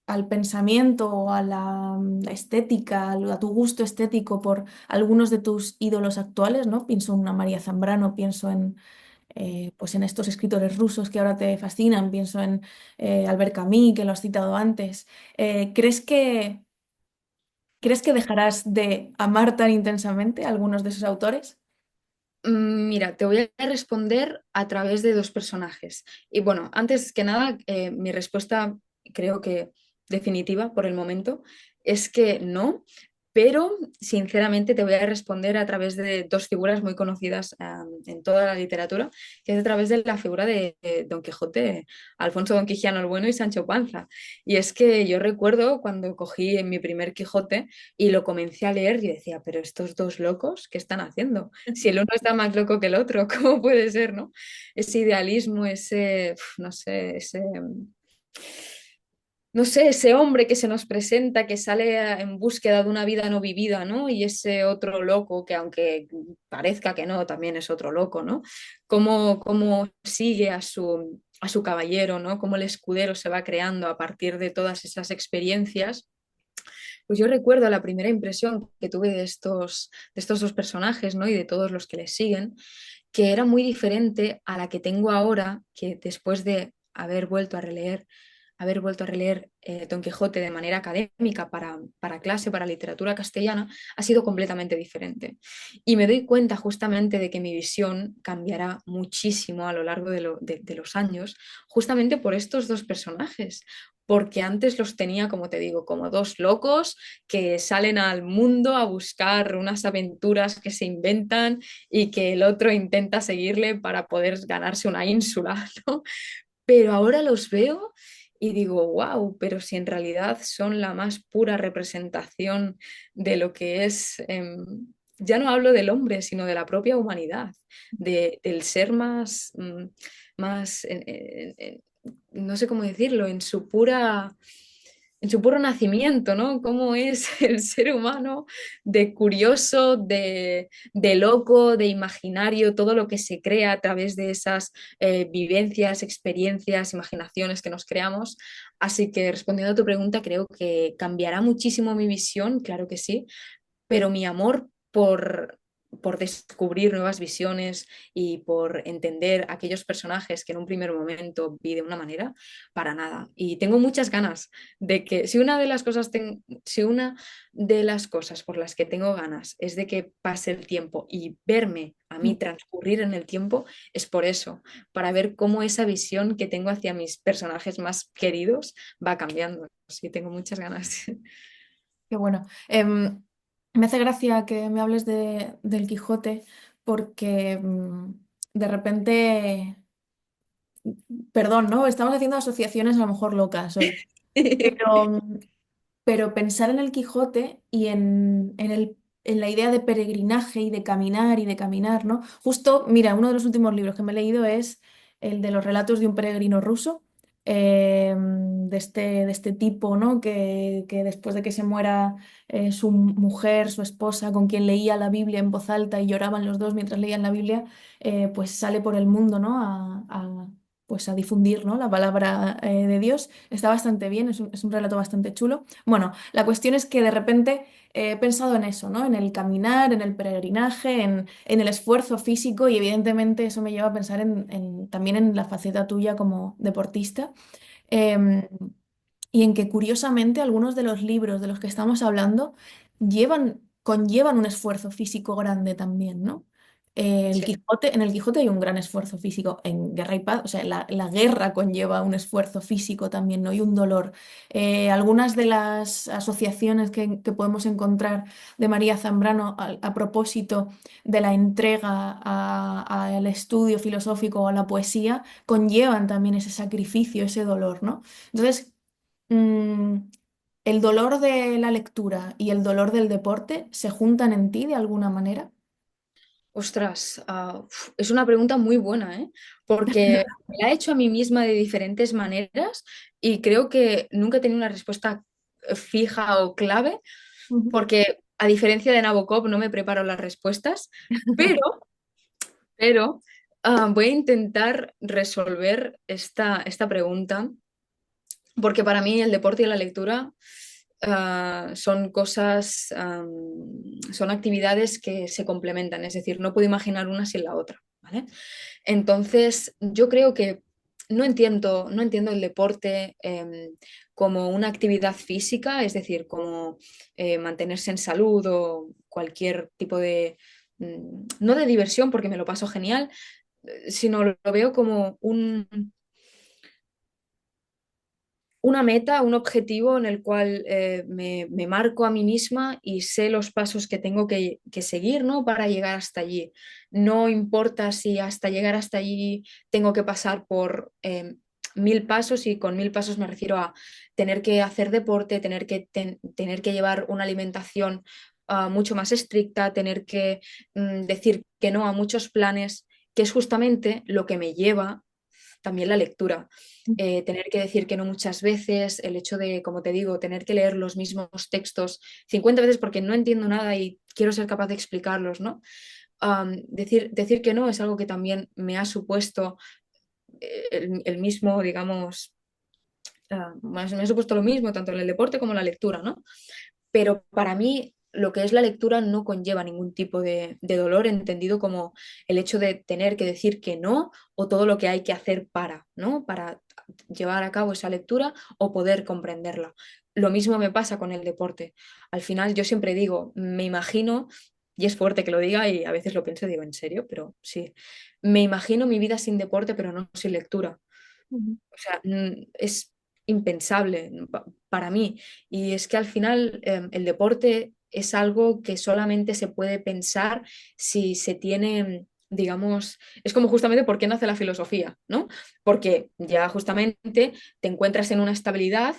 al pensamiento o a la estética, a tu gusto estético por algunos de tus ídolos actuales, ¿no? Pienso en una María Zambrano, pienso pues en estos escritores rusos que ahora te fascinan, pienso en Albert Camus, que lo has citado antes. ¿Crees que dejarás de amar tan intensamente a algunos de esos autores? Mira, te voy a responder a través de dos personajes. Y bueno, antes que nada, mi respuesta creo que definitiva por el momento es que no, pero sinceramente te voy a responder a través de dos figuras muy conocidas en toda la literatura, que es a través de la figura de Don Quijote, Alfonso Don Quijano el Bueno y Sancho Panza. Y es que yo recuerdo cuando cogí en mi primer Quijote y lo comencé a leer y decía, pero estos dos locos, ¿qué están haciendo? Si el uno está más loco que el otro, ¿cómo puede ser, no? Ese idealismo, no sé, no sé, ese hombre que se nos presenta, que sale en búsqueda de una vida no vivida, ¿no? Y ese otro loco que aunque parezca que no, también es otro loco, ¿no? Cómo sigue a su caballero, ¿no? Cómo el escudero se va creando a partir de todas esas experiencias. Pues yo recuerdo la primera impresión que tuve de estos dos personajes, ¿no? Y de todos los que les siguen, que era muy diferente a la que tengo ahora, que después de haber vuelto a releer Don Quijote de manera académica para clase, para literatura castellana, ha sido completamente diferente. Y me doy cuenta justamente de que mi visión cambiará muchísimo a lo largo de los años, justamente por estos dos personajes, porque antes los tenía, como te digo, como dos locos que salen al mundo a buscar unas aventuras que se inventan y que el otro intenta seguirle para poder ganarse una ínsula, ¿no? Pero ahora los veo y digo, wow, pero si en realidad son la más pura representación de lo que es, ya no hablo del hombre, sino de la propia humanidad, del ser más, más no sé cómo decirlo, en su puro nacimiento, ¿no? Cómo es el ser humano de curioso, de loco, de imaginario, todo lo que se crea a través de esas vivencias, experiencias, imaginaciones que nos creamos. Así que respondiendo a tu pregunta, creo que cambiará muchísimo mi visión, claro que sí, pero mi amor por descubrir nuevas visiones y por entender aquellos personajes que en un primer momento vi de una manera, para nada. Y tengo muchas ganas de que, si una de las cosas por las que tengo ganas es de que pase el tiempo y verme a mí transcurrir en el tiempo, es por eso, para ver cómo esa visión que tengo hacia mis personajes más queridos va cambiando. Sí, tengo muchas ganas. Qué bueno. Me hace gracia que me hables del Quijote porque de repente, perdón, ¿no? Estamos haciendo asociaciones a lo mejor locas hoy, pero, pero pensar en el Quijote y en la idea de peregrinaje y de caminar, ¿no? Justo, mira, uno de los últimos libros que me he leído es el de los relatos de un peregrino ruso, de este tipo, ¿no? Que después de que se muera su mujer, su esposa, con quien leía la Biblia en voz alta y lloraban los dos mientras leían la Biblia, pues sale por el mundo, ¿no? pues a difundir, ¿no? La palabra de Dios. Está bastante bien, es un relato bastante chulo. Bueno, la cuestión es que de repente he pensado en eso, ¿no? En el caminar, en el peregrinaje, en el esfuerzo físico y evidentemente eso me lleva a pensar también en la faceta tuya como deportista. Em, y en que curiosamente algunos de los libros de los que estamos hablando conllevan un esfuerzo físico grande también, ¿no? Sí. En el Quijote hay un gran esfuerzo físico, en Guerra y Paz, o sea, la guerra conlleva un esfuerzo físico también, ¿no? Y un dolor. Algunas de las asociaciones que podemos encontrar de María Zambrano a propósito de la entrega al estudio filosófico o a la poesía conllevan también ese sacrificio, ese dolor, ¿no? Entonces, mm, ¿el dolor de la lectura y el dolor del deporte se juntan en ti de alguna manera? Ostras, es una pregunta muy buena, ¿eh? Porque me la he hecho a mí misma de diferentes maneras y creo que nunca he tenido una respuesta fija o clave, Ujú. porque a diferencia de Nabokov no me preparo las respuestas, pero, pero voy a intentar resolver esta pregunta, porque para mí el deporte y la lectura son cosas, son actividades que se complementan, es decir, no puedo imaginar una sin la otra, ¿vale? Entonces, yo creo que no entiendo el deporte como una actividad física, es decir, como mantenerse en salud o cualquier tipo de, no de diversión, porque me lo paso genial, sino lo veo como una meta, un objetivo en el cual me marco a mí misma y sé los pasos que tengo que seguir, ¿no? Para llegar hasta allí. No importa si hasta llegar hasta allí tengo que pasar por 1000 pasos, y con 1000 pasos me refiero a tener que hacer deporte, tener que llevar una alimentación mucho más estricta, tener que decir que no a muchos planes, que es justamente lo que me lleva también la lectura. Tener que decir que no muchas veces, el hecho de, como te digo, tener que leer los mismos textos 50 veces porque no entiendo nada y quiero ser capaz de explicarlos, ¿no? Decir que no es algo que también me ha supuesto el mismo, digamos, me ha supuesto lo mismo tanto en el deporte como en la lectura, ¿no? Pero para mí lo que es la lectura no conlleva ningún tipo de dolor, entendido como el hecho de tener que decir que no o todo lo que hay que hacer para, ¿no? Para llevar a cabo esa lectura o poder comprenderla. Lo mismo me pasa con el deporte. Al final yo siempre digo, me imagino, y es fuerte que lo diga y a veces lo pienso y digo, ¿en serio? Pero sí, me imagino mi vida sin deporte, pero no sin lectura. Ujú, O sea, es impensable para mí. Y es que al final el deporte es algo que solamente se puede pensar si se tiene, digamos, es como justamente por qué nace la filosofía, ¿no? Porque ya justamente te encuentras en una estabilidad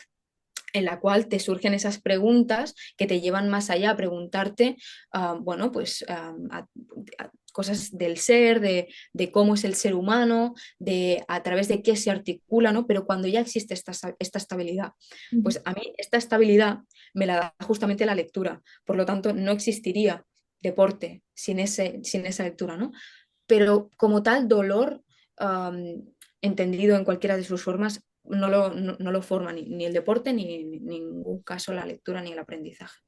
en la cual te surgen esas preguntas que te llevan más allá a preguntarte, bueno, pues a cosas del ser, de cómo es el ser humano, de a través de qué se articula, ¿no? Pero cuando ya existe esta estabilidad, ujú, pues a mí esta estabilidad me la da justamente la lectura. Por lo tanto, no existiría deporte sin esa lectura, ¿no? Pero como tal, dolor, entendido en cualquiera de sus formas, no lo forma ni el deporte, ni en ningún caso la lectura ni el aprendizaje.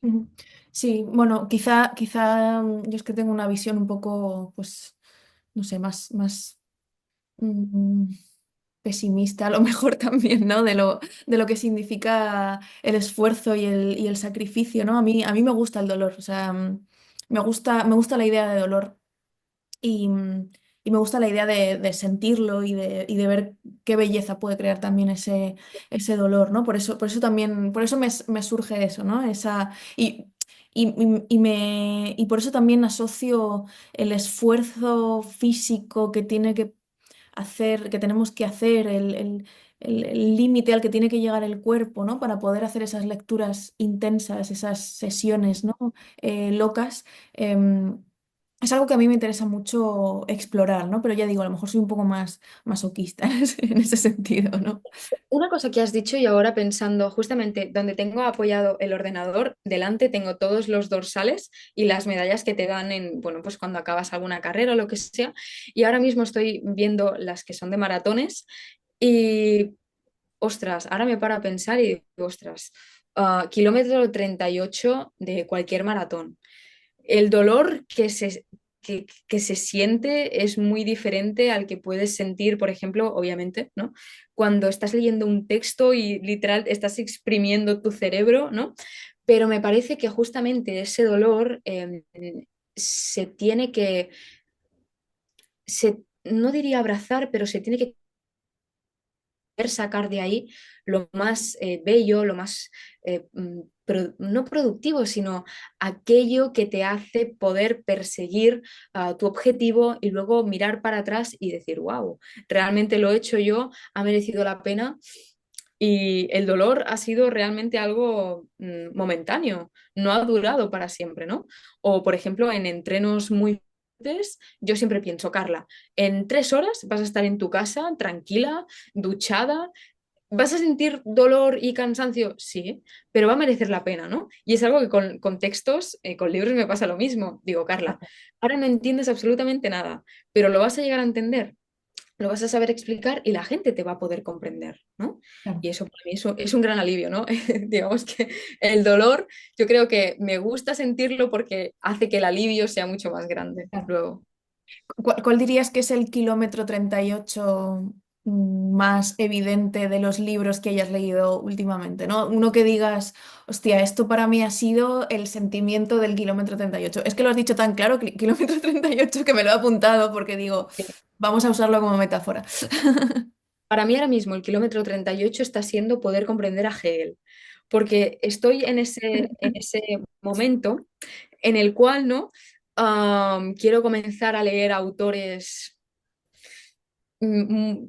ujú. Sí, bueno, quizá yo es que tengo una visión un poco, pues, no sé, más mm, pesimista a lo mejor también, ¿no? De lo que significa el esfuerzo y el sacrificio, ¿no? A mí me gusta el dolor, o sea, me gusta la idea de dolor. Y me gusta la idea de sentirlo y de ver qué belleza puede crear también ese dolor, ¿no? Por eso también, por eso me surge eso, ¿no? Y por eso también asocio el esfuerzo físico que tiene que hacer, que tenemos que hacer, el límite al que tiene que llegar el cuerpo, ¿no? Para poder hacer esas lecturas intensas, esas sesiones, ¿no? Locas. em, es algo que a mí me interesa mucho explorar, ¿no? Pero ya digo, a lo mejor soy un poco más masoquista en ese sentido, ¿no? Una cosa que has dicho y ahora pensando justamente donde tengo apoyado el ordenador, delante tengo todos los dorsales y las medallas que te dan en, bueno, pues cuando acabas alguna carrera o lo que sea. Y ahora mismo estoy viendo las que son de maratones y, ostras, ahora me paro a pensar y digo, ostras, kilómetro 38 de cualquier maratón. El dolor que se siente es muy diferente al que puedes sentir, por ejemplo, obviamente, ¿no? Cuando estás leyendo un texto y literal estás exprimiendo tu cerebro, ¿no? Pero me parece que justamente ese dolor se tiene que, no diría abrazar, pero se tiene que sacar de ahí lo más bello, lo más, no productivo, sino aquello que te hace poder perseguir tu objetivo y luego mirar para atrás y decir, wow, realmente lo he hecho yo, ha merecido la pena. Y el dolor ha sido realmente algo momentáneo, no ha durado para siempre, ¿no? O, por ejemplo, en entrenos muy fuertes, yo siempre pienso, Carla, en 3 horas vas a estar en tu casa, tranquila, duchada. ¿Vas a sentir dolor y cansancio? Sí, pero va a merecer la pena, ¿no? Y es algo que con textos, con libros me pasa lo mismo. Digo, Carla, ahora no entiendes absolutamente nada, pero lo vas a llegar a entender, lo vas a saber explicar y la gente te va a poder comprender, ¿no? Claro. Y eso para mí es un gran alivio, ¿no? Digamos que el dolor, yo creo que me gusta sentirlo porque hace que el alivio sea mucho más grande Claro. luego. ¿Cuál dirías que es el kilómetro 38 más evidente de los libros que hayas leído últimamente, ¿no? Uno que digas, hostia, esto para mí ha sido el sentimiento del kilómetro 38. Es que lo has dicho tan claro, kilómetro 38, que me lo he apuntado porque digo, vamos a usarlo como metáfora. Para mí ahora mismo el kilómetro 38 está siendo poder comprender a Hegel, porque estoy en ese momento en el cual, ¿no? Quiero comenzar a leer autores mm,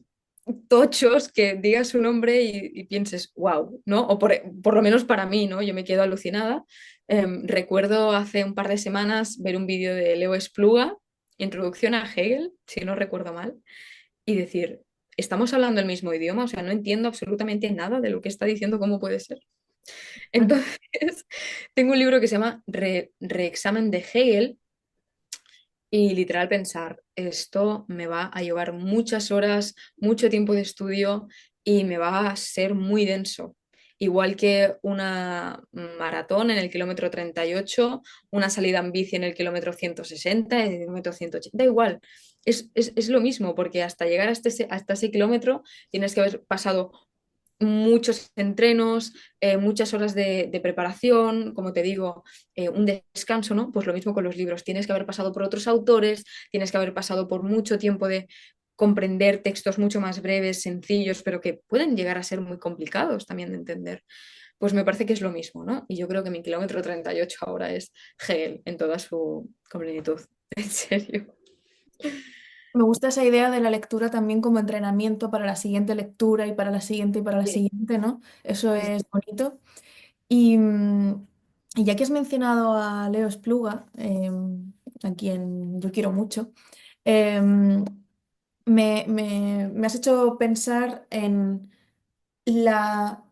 tochos que digas su nombre y pienses, wow, ¿no? O por lo menos para mí, ¿no? Yo me quedo alucinada. Recuerdo hace un par de semanas ver un vídeo de Leo Espluga, Introducción a Hegel, si no recuerdo mal, y decir, estamos hablando el mismo idioma, o sea, no entiendo absolutamente nada de lo que está diciendo, ¿cómo puede ser? Entonces, tengo un libro que se llama Reexamen de Hegel y literal pensar, esto me va a llevar muchas horas, mucho tiempo de estudio y me va a ser muy denso. Igual que una maratón en el kilómetro 38, una salida en bici en el kilómetro 160, en el kilómetro 180, da igual. Es lo mismo, porque hasta llegar hasta ese kilómetro tienes que haber pasado muchos entrenos, muchas horas de preparación, como te digo, un descanso, ¿no? Pues lo mismo con los libros. Tienes que haber pasado por otros autores, tienes que haber pasado por mucho tiempo de comprender textos mucho más breves, sencillos, pero que pueden llegar a ser muy complicados también de entender. Pues me parece que es lo mismo, ¿no? Y yo creo que mi kilómetro 38 ahora es Hegel en toda su completitud. En serio. Me gusta esa idea de la lectura también como entrenamiento para la siguiente lectura y para la siguiente y para la Sí, siguiente, ¿no? Eso sí, es bonito. Y, y ya que has mencionado a Leo Espluga, a quien yo quiero mucho, em, me has hecho pensar en la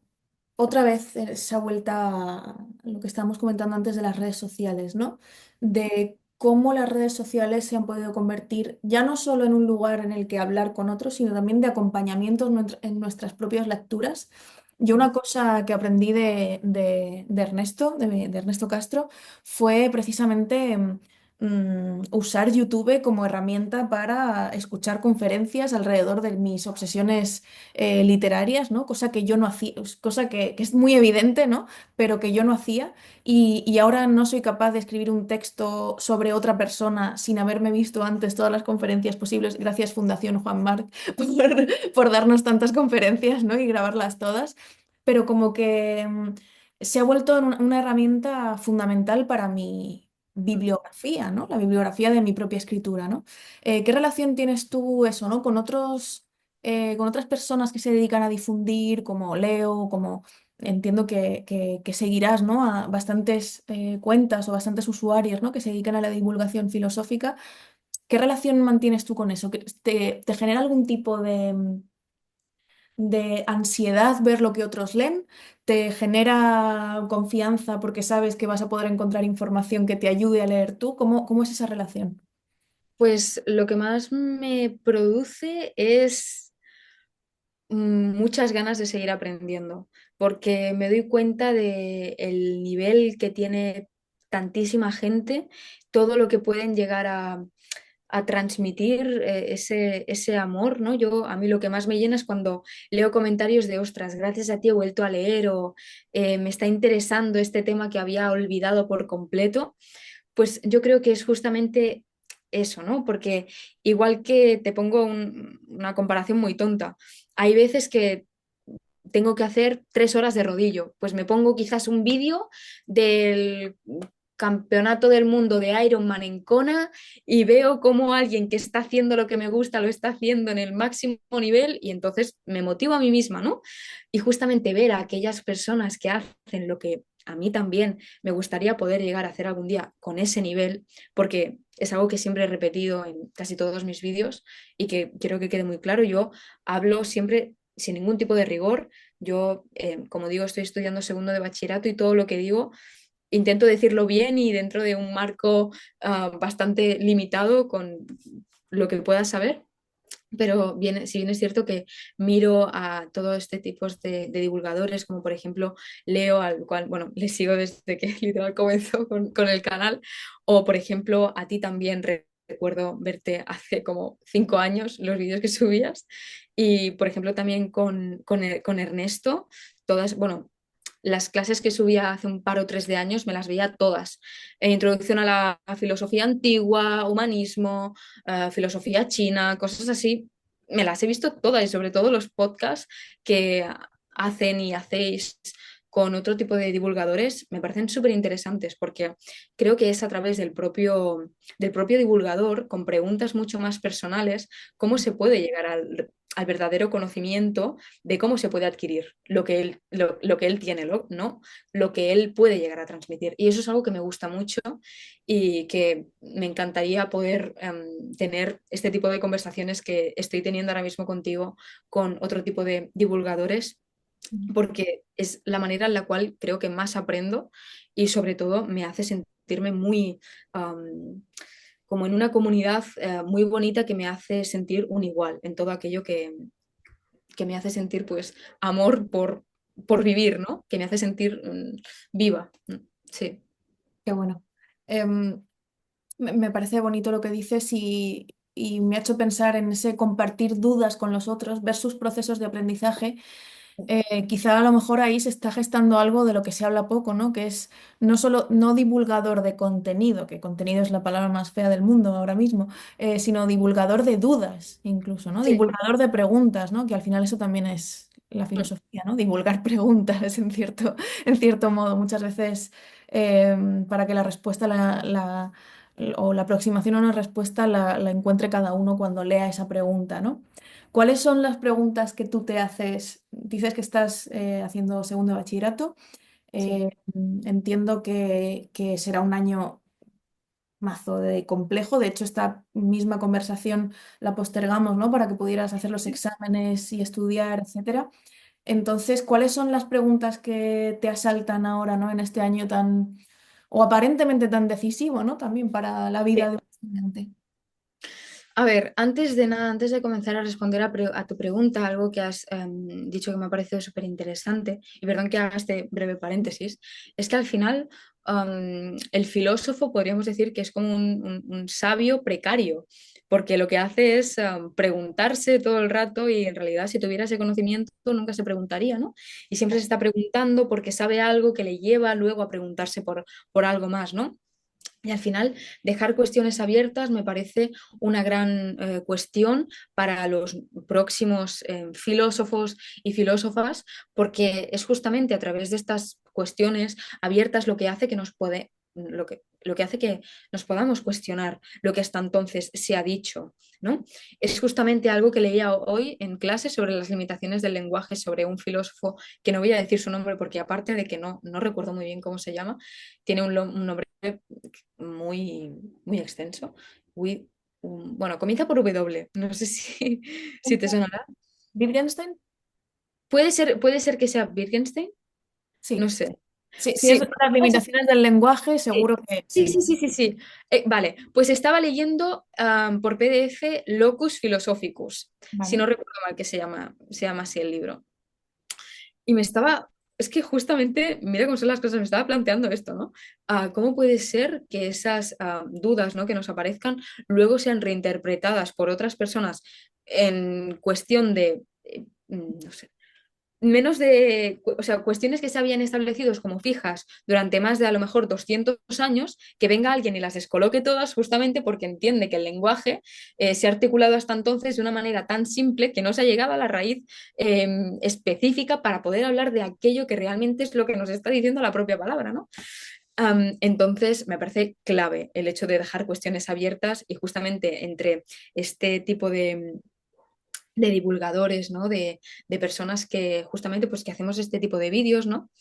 otra vez esa vuelta a lo que estábamos comentando antes de las redes sociales, ¿no? De cómo las redes sociales se han podido convertir ya no solo en un lugar en el que hablar con otros, sino también de acompañamiento en nuestras propias lecturas. Yo una cosa que aprendí de Ernesto, de Ernesto Castro, fue precisamente usar YouTube como herramienta para escuchar conferencias alrededor de mis obsesiones literarias, ¿no? Cosa que yo no hacía, cosa que es muy evidente, ¿no? Pero que yo no hacía y ahora no soy capaz de escribir un texto sobre otra persona sin haberme visto antes todas las conferencias posibles. Gracias Fundación Juan Marc por darnos tantas conferencias, ¿no? Y grabarlas todas. Pero como que se ha vuelto en una herramienta fundamental para mi bibliografía, ¿no? La bibliografía de mi propia escritura, ¿no? ¿Qué relación tienes tú eso, ¿no? Con otras personas que se dedican a difundir, como Leo, como entiendo que seguirás, ¿no? A bastantes cuentas o bastantes usuarios, ¿no? Que se dedican a la divulgación filosófica. ¿Qué relación mantienes tú con eso? ¿Te genera algún tipo de ansiedad ver lo que otros leen? ¿Te genera confianza porque sabes que vas a poder encontrar información que te ayude a leer tú? ¿Cómo es esa relación? Pues lo que más me produce es muchas ganas de seguir aprendiendo, porque me doy cuenta de el nivel que tiene tantísima gente, todo lo que pueden llegar a transmitir ese amor, ¿no? A mí lo que más me llena es cuando leo comentarios de, ostras, gracias a ti he vuelto a leer o me está interesando este tema que había olvidado por completo. Pues yo creo que es justamente eso, ¿no? Porque igual que te pongo una comparación muy tonta, hay veces que tengo que hacer 3 horas de rodillo, pues me pongo quizás un vídeo del campeonato del mundo de Ironman en Kona y veo cómo alguien que está haciendo lo que me gusta lo está haciendo en el máximo nivel y entonces me motivo a mí misma, ¿no? Y justamente ver a aquellas personas que hacen lo que a mí también me gustaría poder llegar a hacer algún día con ese nivel, porque es algo que siempre he repetido en casi todos mis vídeos y que quiero que quede muy claro, yo hablo siempre sin ningún tipo de rigor. Yo, como digo, estoy estudiando segundo de bachillerato y todo lo que digo intento decirlo bien y dentro de un marco bastante limitado con lo que pueda saber. Pero bien, si bien es cierto que miro a todo este tipo de divulgadores, como por ejemplo Leo, al cual, bueno, le sigo desde que literal comenzó con el canal, o por ejemplo a ti también recuerdo verte hace como 5 años los vídeos que subías, y por ejemplo también con Ernesto, todas, bueno, las clases que subía hace un par o tres de años me las veía todas. Introducción a la filosofía antigua, humanismo, filosofía china, cosas así. Me las he visto todas y sobre todo los podcasts que hacen y hacéis con otro tipo de divulgadores me parecen súper interesantes porque creo que es a través del propio divulgador, con preguntas mucho más personales, cómo se puede llegar al verdadero conocimiento de cómo se puede adquirir lo que él tiene, ¿no? Lo que él puede llegar a transmitir. Y eso es algo que me gusta mucho y que me encantaría poder tener este tipo de conversaciones que estoy teniendo ahora mismo contigo con otro tipo de divulgadores, porque es la manera en la cual creo que más aprendo y sobre todo me hace sentirme muy... como en una comunidad muy bonita que me hace sentir un igual en todo aquello que me hace sentir pues amor por vivir, ¿no? Que me hace sentir viva. Sí, Qué bueno. Em, me parece bonito lo que dices y me ha hecho pensar en ese compartir dudas con los otros, ver sus procesos de aprendizaje. Quizá a lo mejor ahí se está gestando algo de lo que se habla poco, ¿no? Que es no solo no divulgador de contenido, que contenido es la palabra más fea del mundo ahora mismo, sino divulgador de dudas, incluso, ¿no? sí. Divulgador de preguntas, ¿no? Que al final eso también es la filosofía, ¿no? Divulgar preguntas en cierto modo. Muchas veces para que la respuesta o la aproximación a una respuesta la encuentre cada uno cuando lea esa pregunta, ¿no? ¿Cuáles son las preguntas que tú te haces? Dices que estás haciendo segundo de bachillerato. Sí. Entiendo que será un año mazo de complejo. De hecho, esta misma conversación la postergamos, ¿no? Para que pudieras hacer los exámenes y estudiar, etcétera. Entonces, ¿cuáles son las preguntas que te asaltan ahora, ¿no? En este año tan, o aparentemente tan decisivo, ¿no? También para la vida de un estudiante. A ver, antes de nada, antes de comenzar a responder a tu pregunta, algo que has dicho que me ha parecido súper interesante, y perdón que haga este breve paréntesis, es que al final el filósofo podríamos decir que es como un sabio precario, porque lo que hace es preguntarse todo el rato y en realidad si tuviera ese conocimiento nunca se preguntaría, ¿no? Y siempre se está preguntando porque sabe algo que le lleva luego a preguntarse por algo más, ¿no? Y al final, dejar cuestiones abiertas me parece una gran cuestión para los próximos filósofos y filósofas, porque es justamente a través de estas cuestiones abiertas lo que hace que nos lo que hace que nos podamos cuestionar lo que hasta entonces se ha dicho, ¿no? Es justamente algo que leía hoy en clase sobre las limitaciones del lenguaje, sobre un filósofo que no voy a decir su nombre porque aparte de que no recuerdo muy bien cómo se llama, tiene un nombre muy, muy extenso. Wi- bueno, comienza por W, no sé si, si te sonará. ¿Wittgenstein? Puede ser que sea Wittgenstein, no Sí. sé. Sí, si es Sí, las limitaciones del lenguaje, seguro que sí, sí. sí, sí, sí, sí. Vale, pues estaba leyendo por PDF Locus Philosophicus, si Vale. no recuerdo mal que se llama así el libro. Y me estaba, es que justamente, mira cómo son las cosas, me estaba planteando esto, ¿no? ¿Cómo puede ser que esas dudas, ¿no? que nos aparezcan luego sean reinterpretadas por otras personas en cuestión de, no sé, menos de, o sea, cuestiones que se habían establecido como fijas durante más de a lo mejor 200 años, que venga alguien y las descoloque todas justamente porque entiende que el lenguaje se ha articulado hasta entonces de una manera tan simple que no se ha llegado a la raíz específica para poder hablar de aquello que realmente es lo que nos está diciendo la propia palabra, ¿no? Entonces, me parece clave el hecho de dejar cuestiones abiertas y justamente entre este tipo de divulgadores, ¿no? De personas que justamente pues que hacemos este tipo de vídeos, ¿no?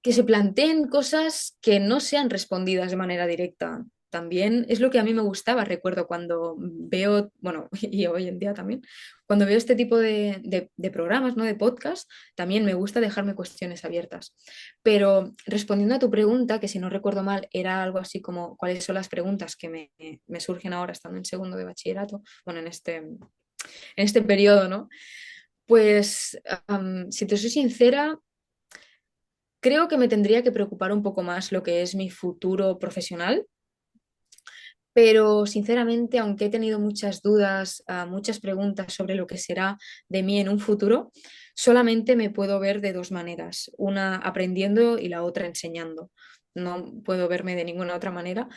Que se planteen cosas que no sean respondidas de manera directa. También es lo que a mí me gustaba, recuerdo cuando veo, bueno, y hoy en día también, cuando veo este tipo de programas, ¿no? De podcast, también me gusta dejarme cuestiones abiertas. Pero respondiendo a tu pregunta, que si no recuerdo mal, era algo así como cuáles son las preguntas que me surgen ahora estando en segundo de bachillerato, bueno, en este periodo, ¿no? Pues, si te soy sincera, creo que me tendría que preocupar un poco más lo que es mi futuro profesional, pero sinceramente, aunque he tenido muchas dudas, muchas preguntas sobre lo que será de mí en un futuro, solamente me puedo ver de dos maneras, una aprendiendo y la otra enseñando. No puedo verme de ninguna otra manera.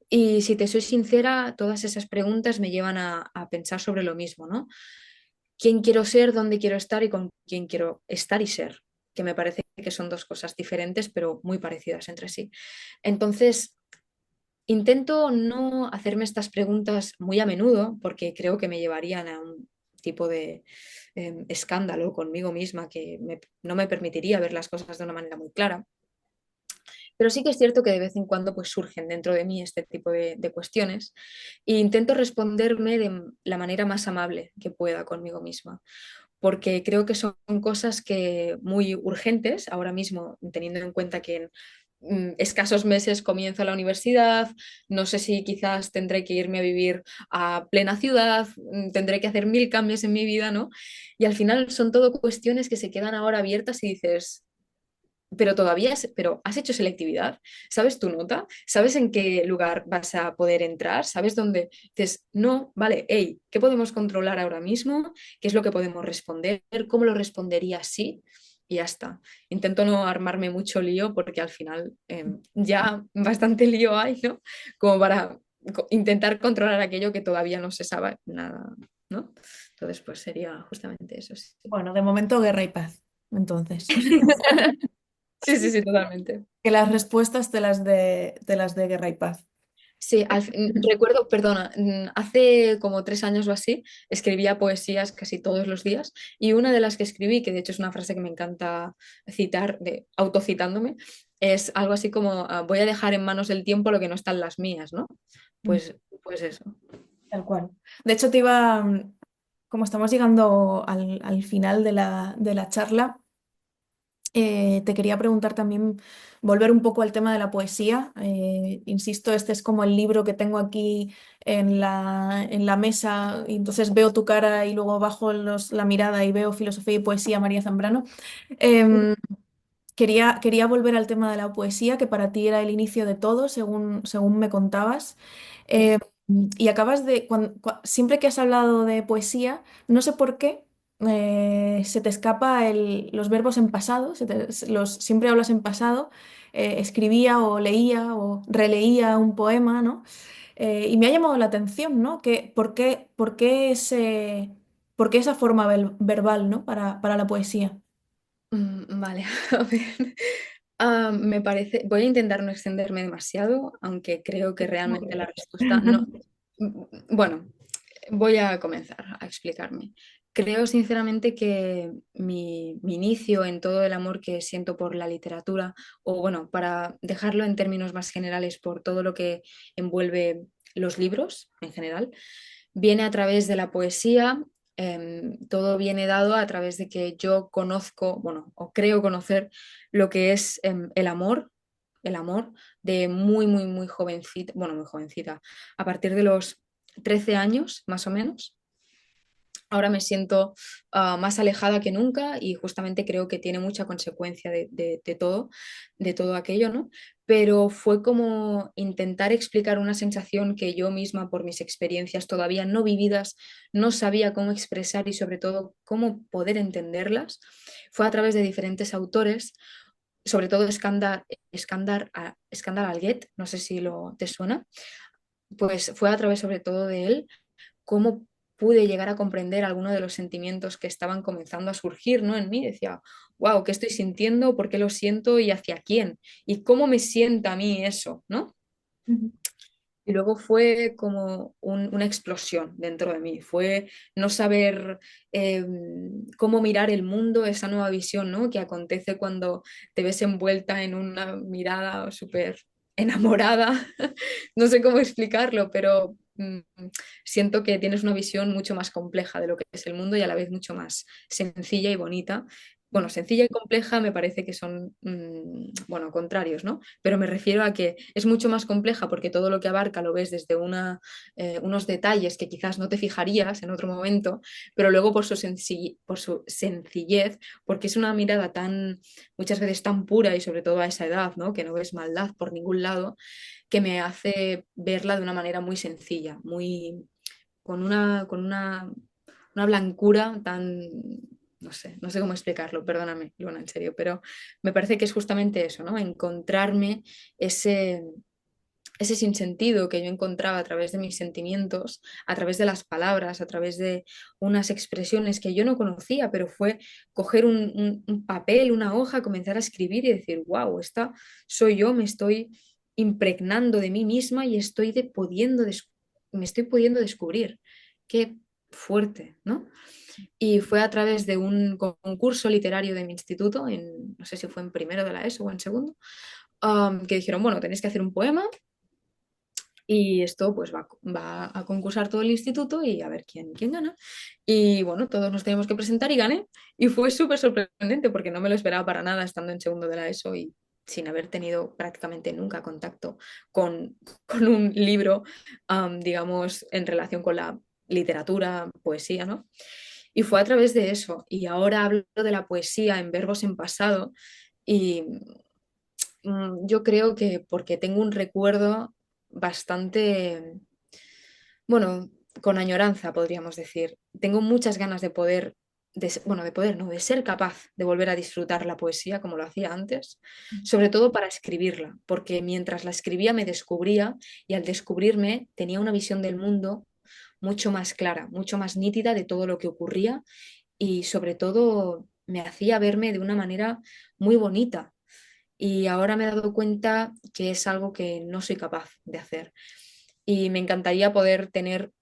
Y si te soy sincera, todas esas preguntas me llevan a pensar sobre lo mismo, ¿no? ¿Quién quiero ser, dónde quiero estar y con quién quiero estar y ser? Que me parece que son dos cosas diferentes, pero muy parecidas entre sí. Entonces, intento no hacerme estas preguntas muy a menudo porque creo que me llevarían a un tipo de escándalo conmigo misma que no me permitiría ver las cosas de una manera muy clara. Pero sí que es cierto que de vez en cuando pues, surgen dentro de mí este tipo de cuestiones e intento responderme de la manera más amable que pueda conmigo misma porque creo que son cosas que muy urgentes ahora mismo, teniendo en cuenta que en escasos meses comienzo la universidad, no sé si quizás tendré que irme a vivir a plena ciudad, tendré que hacer mil cambios en mi vida, ¿no? Y al final son todo cuestiones que se quedan ahora abiertas y dices, pero todavía, pero has hecho selectividad, ¿sabes tu nota? ¿Sabes en qué lugar vas a poder entrar? ¿Sabes dónde? Dices, no, vale, hey, ¿qué podemos controlar ahora mismo? ¿Qué es lo que podemos responder? ¿Cómo lo respondería sí? Y ya está. Intento no armarme mucho lío porque al final ya bastante lío hay, ¿no? Como para intentar controlar aquello que todavía no se sabe nada, ¿no? Entonces, pues sería justamente eso, sí. Bueno, de momento guerra y paz, entonces. Sí, sí, sí, totalmente. Que las respuestas te las de guerra y paz. Sí, recuerdo, perdona, hace como 3 años o así, escribía poesías casi todos los días y una de las que escribí, que de hecho es una frase que me encanta citar, de autocitándome, es algo así como voy a dejar en manos del tiempo lo que no está en las mías, ¿no? Pues eso. Tal cual. De hecho, como estamos llegando al final de la charla, te quería preguntar también, volver un poco al tema de la poesía. Insisto, este es como el libro que tengo aquí en la mesa, y entonces veo tu cara y luego bajo la mirada y veo Filosofía y Poesía, María Zambrano. Em, quería volver al tema de la poesía, que para ti era el inicio de todo, según me contabas. Sí. Eh, y acabas siempre que has hablado de poesía, no sé por qué, se te escapa los verbos en pasado, siempre hablas en pasado, escribía o leía o releía un poema, ¿no? Y me ha llamado la atención, ¿no? ¿Por qué esa forma verbal, ¿no? Para la poesía. Vale, a ver. Me parece, voy a intentar no extenderme demasiado, aunque creo que No, realmente la respuesta no. Bueno, voy a comenzar a explicarme. Creo sinceramente que mi inicio en todo el amor que siento por la literatura, o bueno, para dejarlo en términos más generales, por todo lo que envuelve los libros en general, viene a través de la poesía. Todo viene dado a través de que yo conozco, bueno, o creo conocer lo que es el amor de muy, muy, muy jovencita, bueno, muy jovencita, a partir de los 13 años, más o menos. Ahora me siento más alejada que nunca y justamente creo que tiene mucha consecuencia de todo aquello, ¿no? Pero fue como intentar explicar una sensación que yo misma, por mis experiencias todavía no vividas, no sabía cómo expresar y sobre todo cómo poder entenderlas. Fue a través de diferentes autores, sobre todo Skandar Alget, no sé si te suena, pues fue a través sobre todo de él cómo pude llegar a comprender algunos de los sentimientos que estaban comenzando a surgir, ¿no? En mí decía, wow, ¿qué estoy sintiendo? ¿Por qué lo siento? ¿Y hacia quién? ¿Y cómo me sienta a mí eso? ¿No? Y luego fue como una explosión dentro de mí, fue no saber eh, cómo mirar el mundo, esa nueva visión, ¿no? Que acontece cuando te ves envuelta en una mirada súper enamorada, no sé cómo explicarlo, pero siento que tienes una visión mucho más compleja de lo que es el mundo y a la vez mucho más sencilla y bonita. Bueno, sencilla y compleja me parece que son, bueno, contrarios, ¿no? Pero me refiero a que es mucho más compleja porque todo lo que abarca lo ves desde unos detalles que quizás no te fijarías en otro momento, pero luego por su sencillez, porque es una mirada tan, muchas veces tan pura y sobre todo a esa edad, ¿no? Que no ves maldad por ningún lado, que me hace verla de una manera muy sencilla, muy con una blancura tan, no sé cómo explicarlo, perdóname, Luna, en serio, pero me parece que es justamente eso, ¿no? Encontrarme ese sinsentido que yo encontraba a través de mis sentimientos, a través de las palabras, a través de unas expresiones que yo no conocía, pero fue coger un papel, una hoja, comenzar a escribir y decir, wow, esta soy yo, me estoy impregnando de mí misma y me estoy pudiendo descubrir. Qué fuerte, ¿no? Y fue a través de un concurso literario de mi instituto, no sé si fue en primero de la ESO o en segundo, que dijeron, bueno, tenéis que hacer un poema y esto pues va a concursar todo el instituto y a ver quién gana. Y bueno, todos nos tenemos que presentar y gané. Y fue súper sorprendente porque no me lo esperaba para nada estando en segundo de la ESO y sin haber tenido prácticamente nunca contacto con, con un libro, digamos, en relación con la literatura, poesía, ¿no? Y fue a través de eso. Y ahora hablo de la poesía en verbos en pasado y yo creo que porque tengo un recuerdo bastante, bueno, con añoranza, podríamos decir. Tengo muchas ganas de poder, bueno, de poder, no, de ser capaz de volver a disfrutar la poesía como lo hacía antes, sobre todo para escribirla, porque mientras la escribía me descubría y al descubrirme tenía una visión del mundo mucho más clara, mucho más nítida de todo lo que ocurría y sobre todo me hacía verme de una manera muy bonita y ahora me he dado cuenta que es algo que no soy capaz de hacer. Y me encantaría poder tener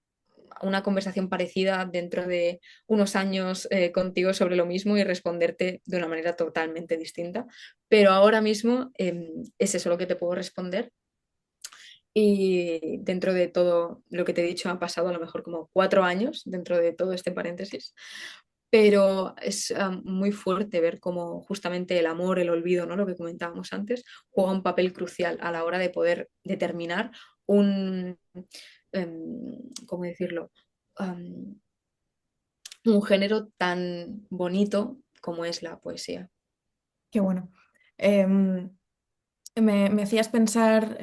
una conversación parecida dentro de unos años contigo sobre lo mismo y responderte de una manera totalmente distinta. Pero ahora mismo es eso lo que te puedo responder. Y dentro de todo lo que te he dicho, han pasado a lo mejor como 4 años dentro de todo este paréntesis. Pero es muy fuerte ver cómo justamente el amor, el olvido, ¿no? Lo que comentábamos antes, juega un papel crucial a la hora de poder determinar un, ¿cómo decirlo? Am, un género tan bonito como es la poesía. Qué bueno. Em, me hacías pensar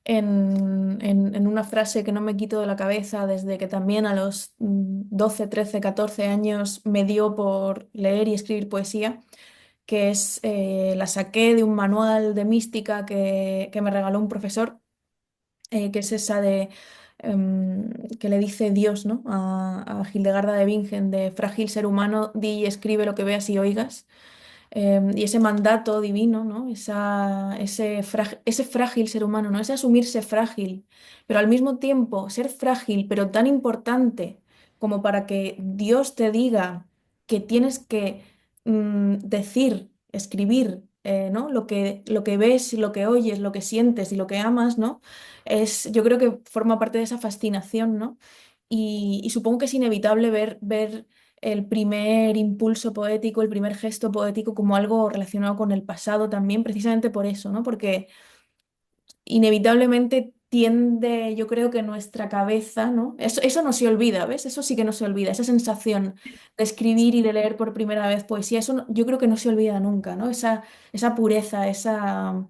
en una frase que no me quito de la cabeza desde que también a los 12, 13, 14 años me dio por leer y escribir poesía, que es, la saqué de un manual de mística que me regaló un profesor, que es esa que le dice Dios, ¿no? A Hildegarda de Bingen, de frágil ser humano, di y escribe lo que veas y oigas. y ese mandato divino, ¿no? Ese frágil ser humano, ¿no? Ese asumirse frágil, pero al mismo tiempo ser frágil, pero tan importante como para que Dios te diga que tienes que decir, escribir, ¿no? Lo que ves, lo que oyes, lo que sientes y lo que amas, ¿no? Yo creo que forma parte de esa fascinación, ¿no? Y supongo que es inevitable ver el primer impulso poético, el primer gesto poético como algo relacionado con el pasado también, precisamente por eso, ¿no? Porque inevitablemente tiende, yo creo que nuestra cabeza, ¿no? Eso no se olvida, ¿ves? Eso sí que no se olvida, esa sensación de escribir y de leer por primera vez poesía, yo creo que no se olvida nunca, ¿no? Esa pureza, esa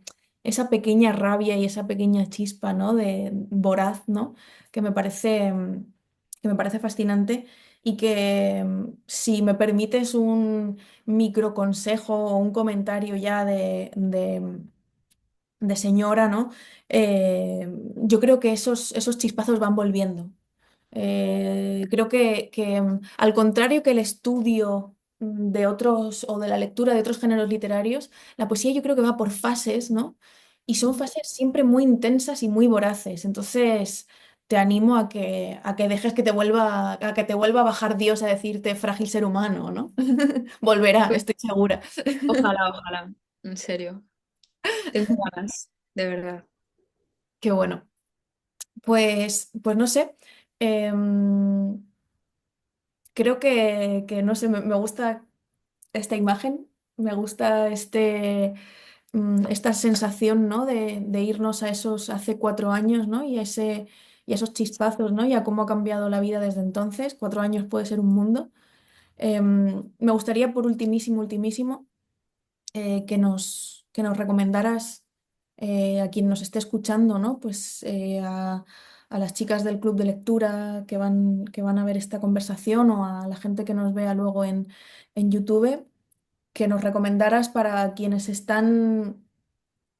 pequeña rabia y esa pequeña chispa, ¿no? De voraz, ¿no? Que me parece, que me parece fascinante y que si me permites un micro consejo o un comentario ya de señora, ¿no? Yo creo que esos chispazos van volviendo. Creo que, al contrario que el estudio de otros o de la lectura de otros géneros literarios, la poesía yo creo que va por fases, ¿no? Y son fases siempre muy intensas y muy voraces. Entonces, te animo a que dejes a que te vuelva a bajar Dios a decirte frágil ser humano, ¿no? Volverá, Pues estoy segura. ojalá, ojalá, en serio. Tengo ganas, de verdad. Qué bueno. Pues no sé. Em, Creo que no sé, me gusta esta imagen, me gusta esta sensación, ¿no? De irnos a esos hace 4 años, ¿no? Y a esos chispazos, ¿no? Y a cómo ha cambiado la vida desde entonces. 4 años puede ser un mundo. Me gustaría, por ultimísimo, ultimísimo, que nos recomendaras a quien nos esté escuchando, ¿no? Pues a las chicas del club de lectura que van a ver esta conversación o a la gente que nos vea luego en YouTube, que nos recomendaras para quienes están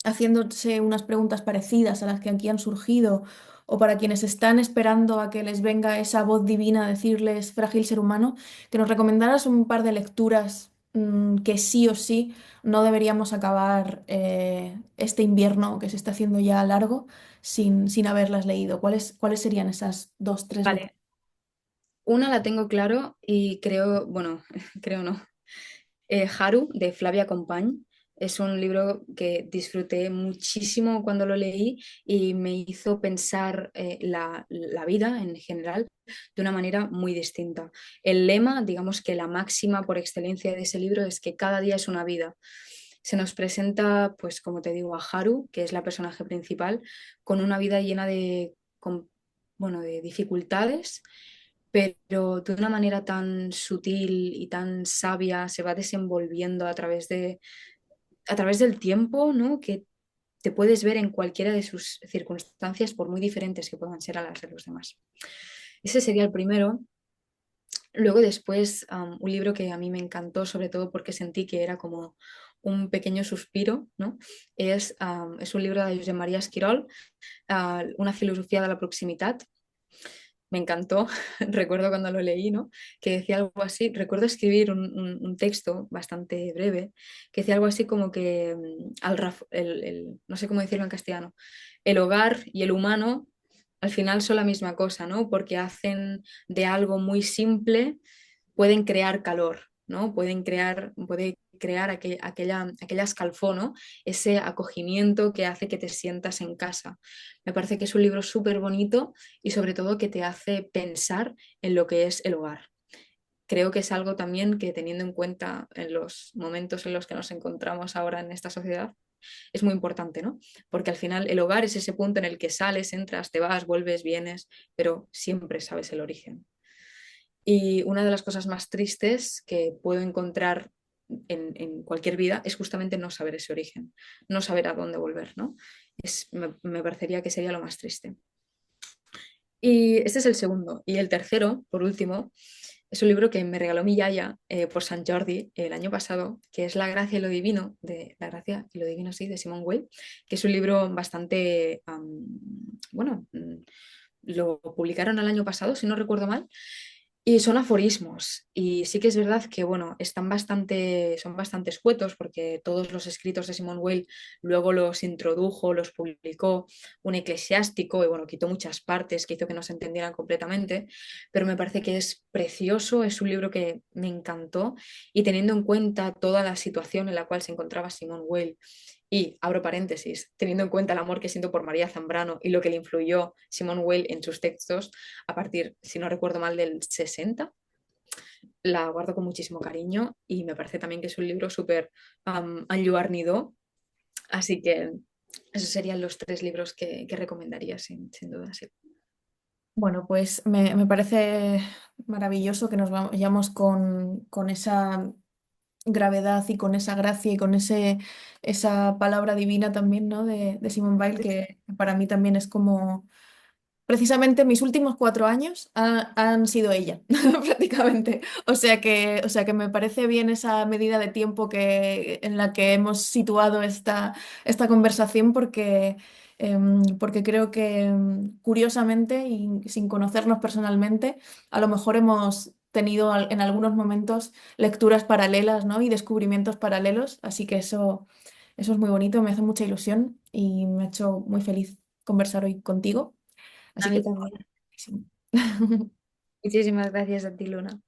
haciéndose unas preguntas parecidas a las que aquí han surgido, o para quienes están esperando a que les venga esa voz divina a decirles frágil ser humano, que nos recomendaras un par de lecturas que sí o sí no deberíamos acabar este invierno que se está haciendo ya largo sin haberlas leído. ¿Cuáles serían esas dos, tres lecturas? Vale, una la tengo claro y creo, bueno, creo no. Haru, de Flavia Compañ. Es un libro que disfruté muchísimo cuando lo leí y me hizo pensar la vida en general de una manera muy distinta. El lema, digamos que la máxima por excelencia de ese libro es que cada día es una vida. Se nos presenta, pues como te digo, a Haru, que es la personaje principal, con una vida llena bueno, de dificultades, pero de una manera tan sutil y tan sabia se va desenvolviendo a través del tiempo, ¿no? Que te puedes ver en cualquiera de sus circunstancias, por muy diferentes que puedan ser a las de los demás. Ese sería el primero. Luego después, un libro que a mí me encantó, sobre todo porque sentí que era como un pequeño suspiro, ¿no? Es un libro de Josep María Esquirol, Una filosofía de la proximidad. Me encantó, recuerdo cuando lo leí, ¿no? Que decía algo así, recuerdo escribir un texto bastante breve, que decía algo así como que no sé cómo decirlo en castellano, el hogar y el humano al final son la misma cosa, ¿no? Porque hacen de algo muy simple, pueden crear calor, ¿no? Puede crear aquella escalfón, ¿no? Ese acogimiento que hace que te sientas en casa. Me parece que es un libro súper bonito y sobre todo que te hace pensar en lo que es el hogar. Creo que es algo también que teniendo en cuenta en los momentos en los que nos encontramos ahora en esta sociedad, es muy importante, ¿no? Porque al final el hogar es ese punto en el que sales, entras, te vas, vuelves, vienes, pero siempre sabes el origen. Y una de las cosas más tristes que puedo encontrar en cualquier vida es justamente no saber ese origen, no saber a dónde volver, ¿no? Me parecería que sería lo más triste. Y este es el segundo. Y el tercero, por último, es un libro que me regaló mi yaya por San Jordi el año pasado, que es La Gracia y lo Divino, de La Gracia y lo Divino, sí, de Simone Weil, que es un libro bastante, bueno, lo publicaron el año pasado, si no recuerdo mal, Y son aforismos. Y sí que es verdad que, bueno, son bastante escuetos porque todos los escritos de Simone Weil luego los introdujo, los publicó un eclesiástico y, bueno, quitó muchas partes que hizo que no se entendieran completamente. Pero me parece que es precioso, es un libro que me encantó y teniendo en cuenta toda la situación en la cual se encontraba Simone Weil y, abro paréntesis, teniendo en cuenta el amor que siento por María Zambrano y lo que le influyó Simone Weil en sus textos, a partir, si no recuerdo mal, del 60, la guardo con muchísimo cariño y me parece también que es un libro súper enlluarnido, así que esos serían los tres libros que recomendaría sin duda. Sí. Bueno, pues me parece maravilloso que nos vayamos con esa gravedad y con esa gracia y con esa palabra divina también, ¿no? De Simone Weil, que para mí también es como precisamente mis últimos 4 años han sido ella, prácticamente. O sea que me parece bien esa medida de tiempo en la que hemos situado esta conversación porque creo que, curiosamente y sin conocernos personalmente, a lo mejor hemos tenido en algunos momentos lecturas paralelas, ¿no? Y descubrimientos paralelos. Así que eso es muy bonito, me hace mucha ilusión y me ha hecho muy feliz conversar hoy contigo. A Así mí que también. sí. Muchísimas gracias a ti, Luna.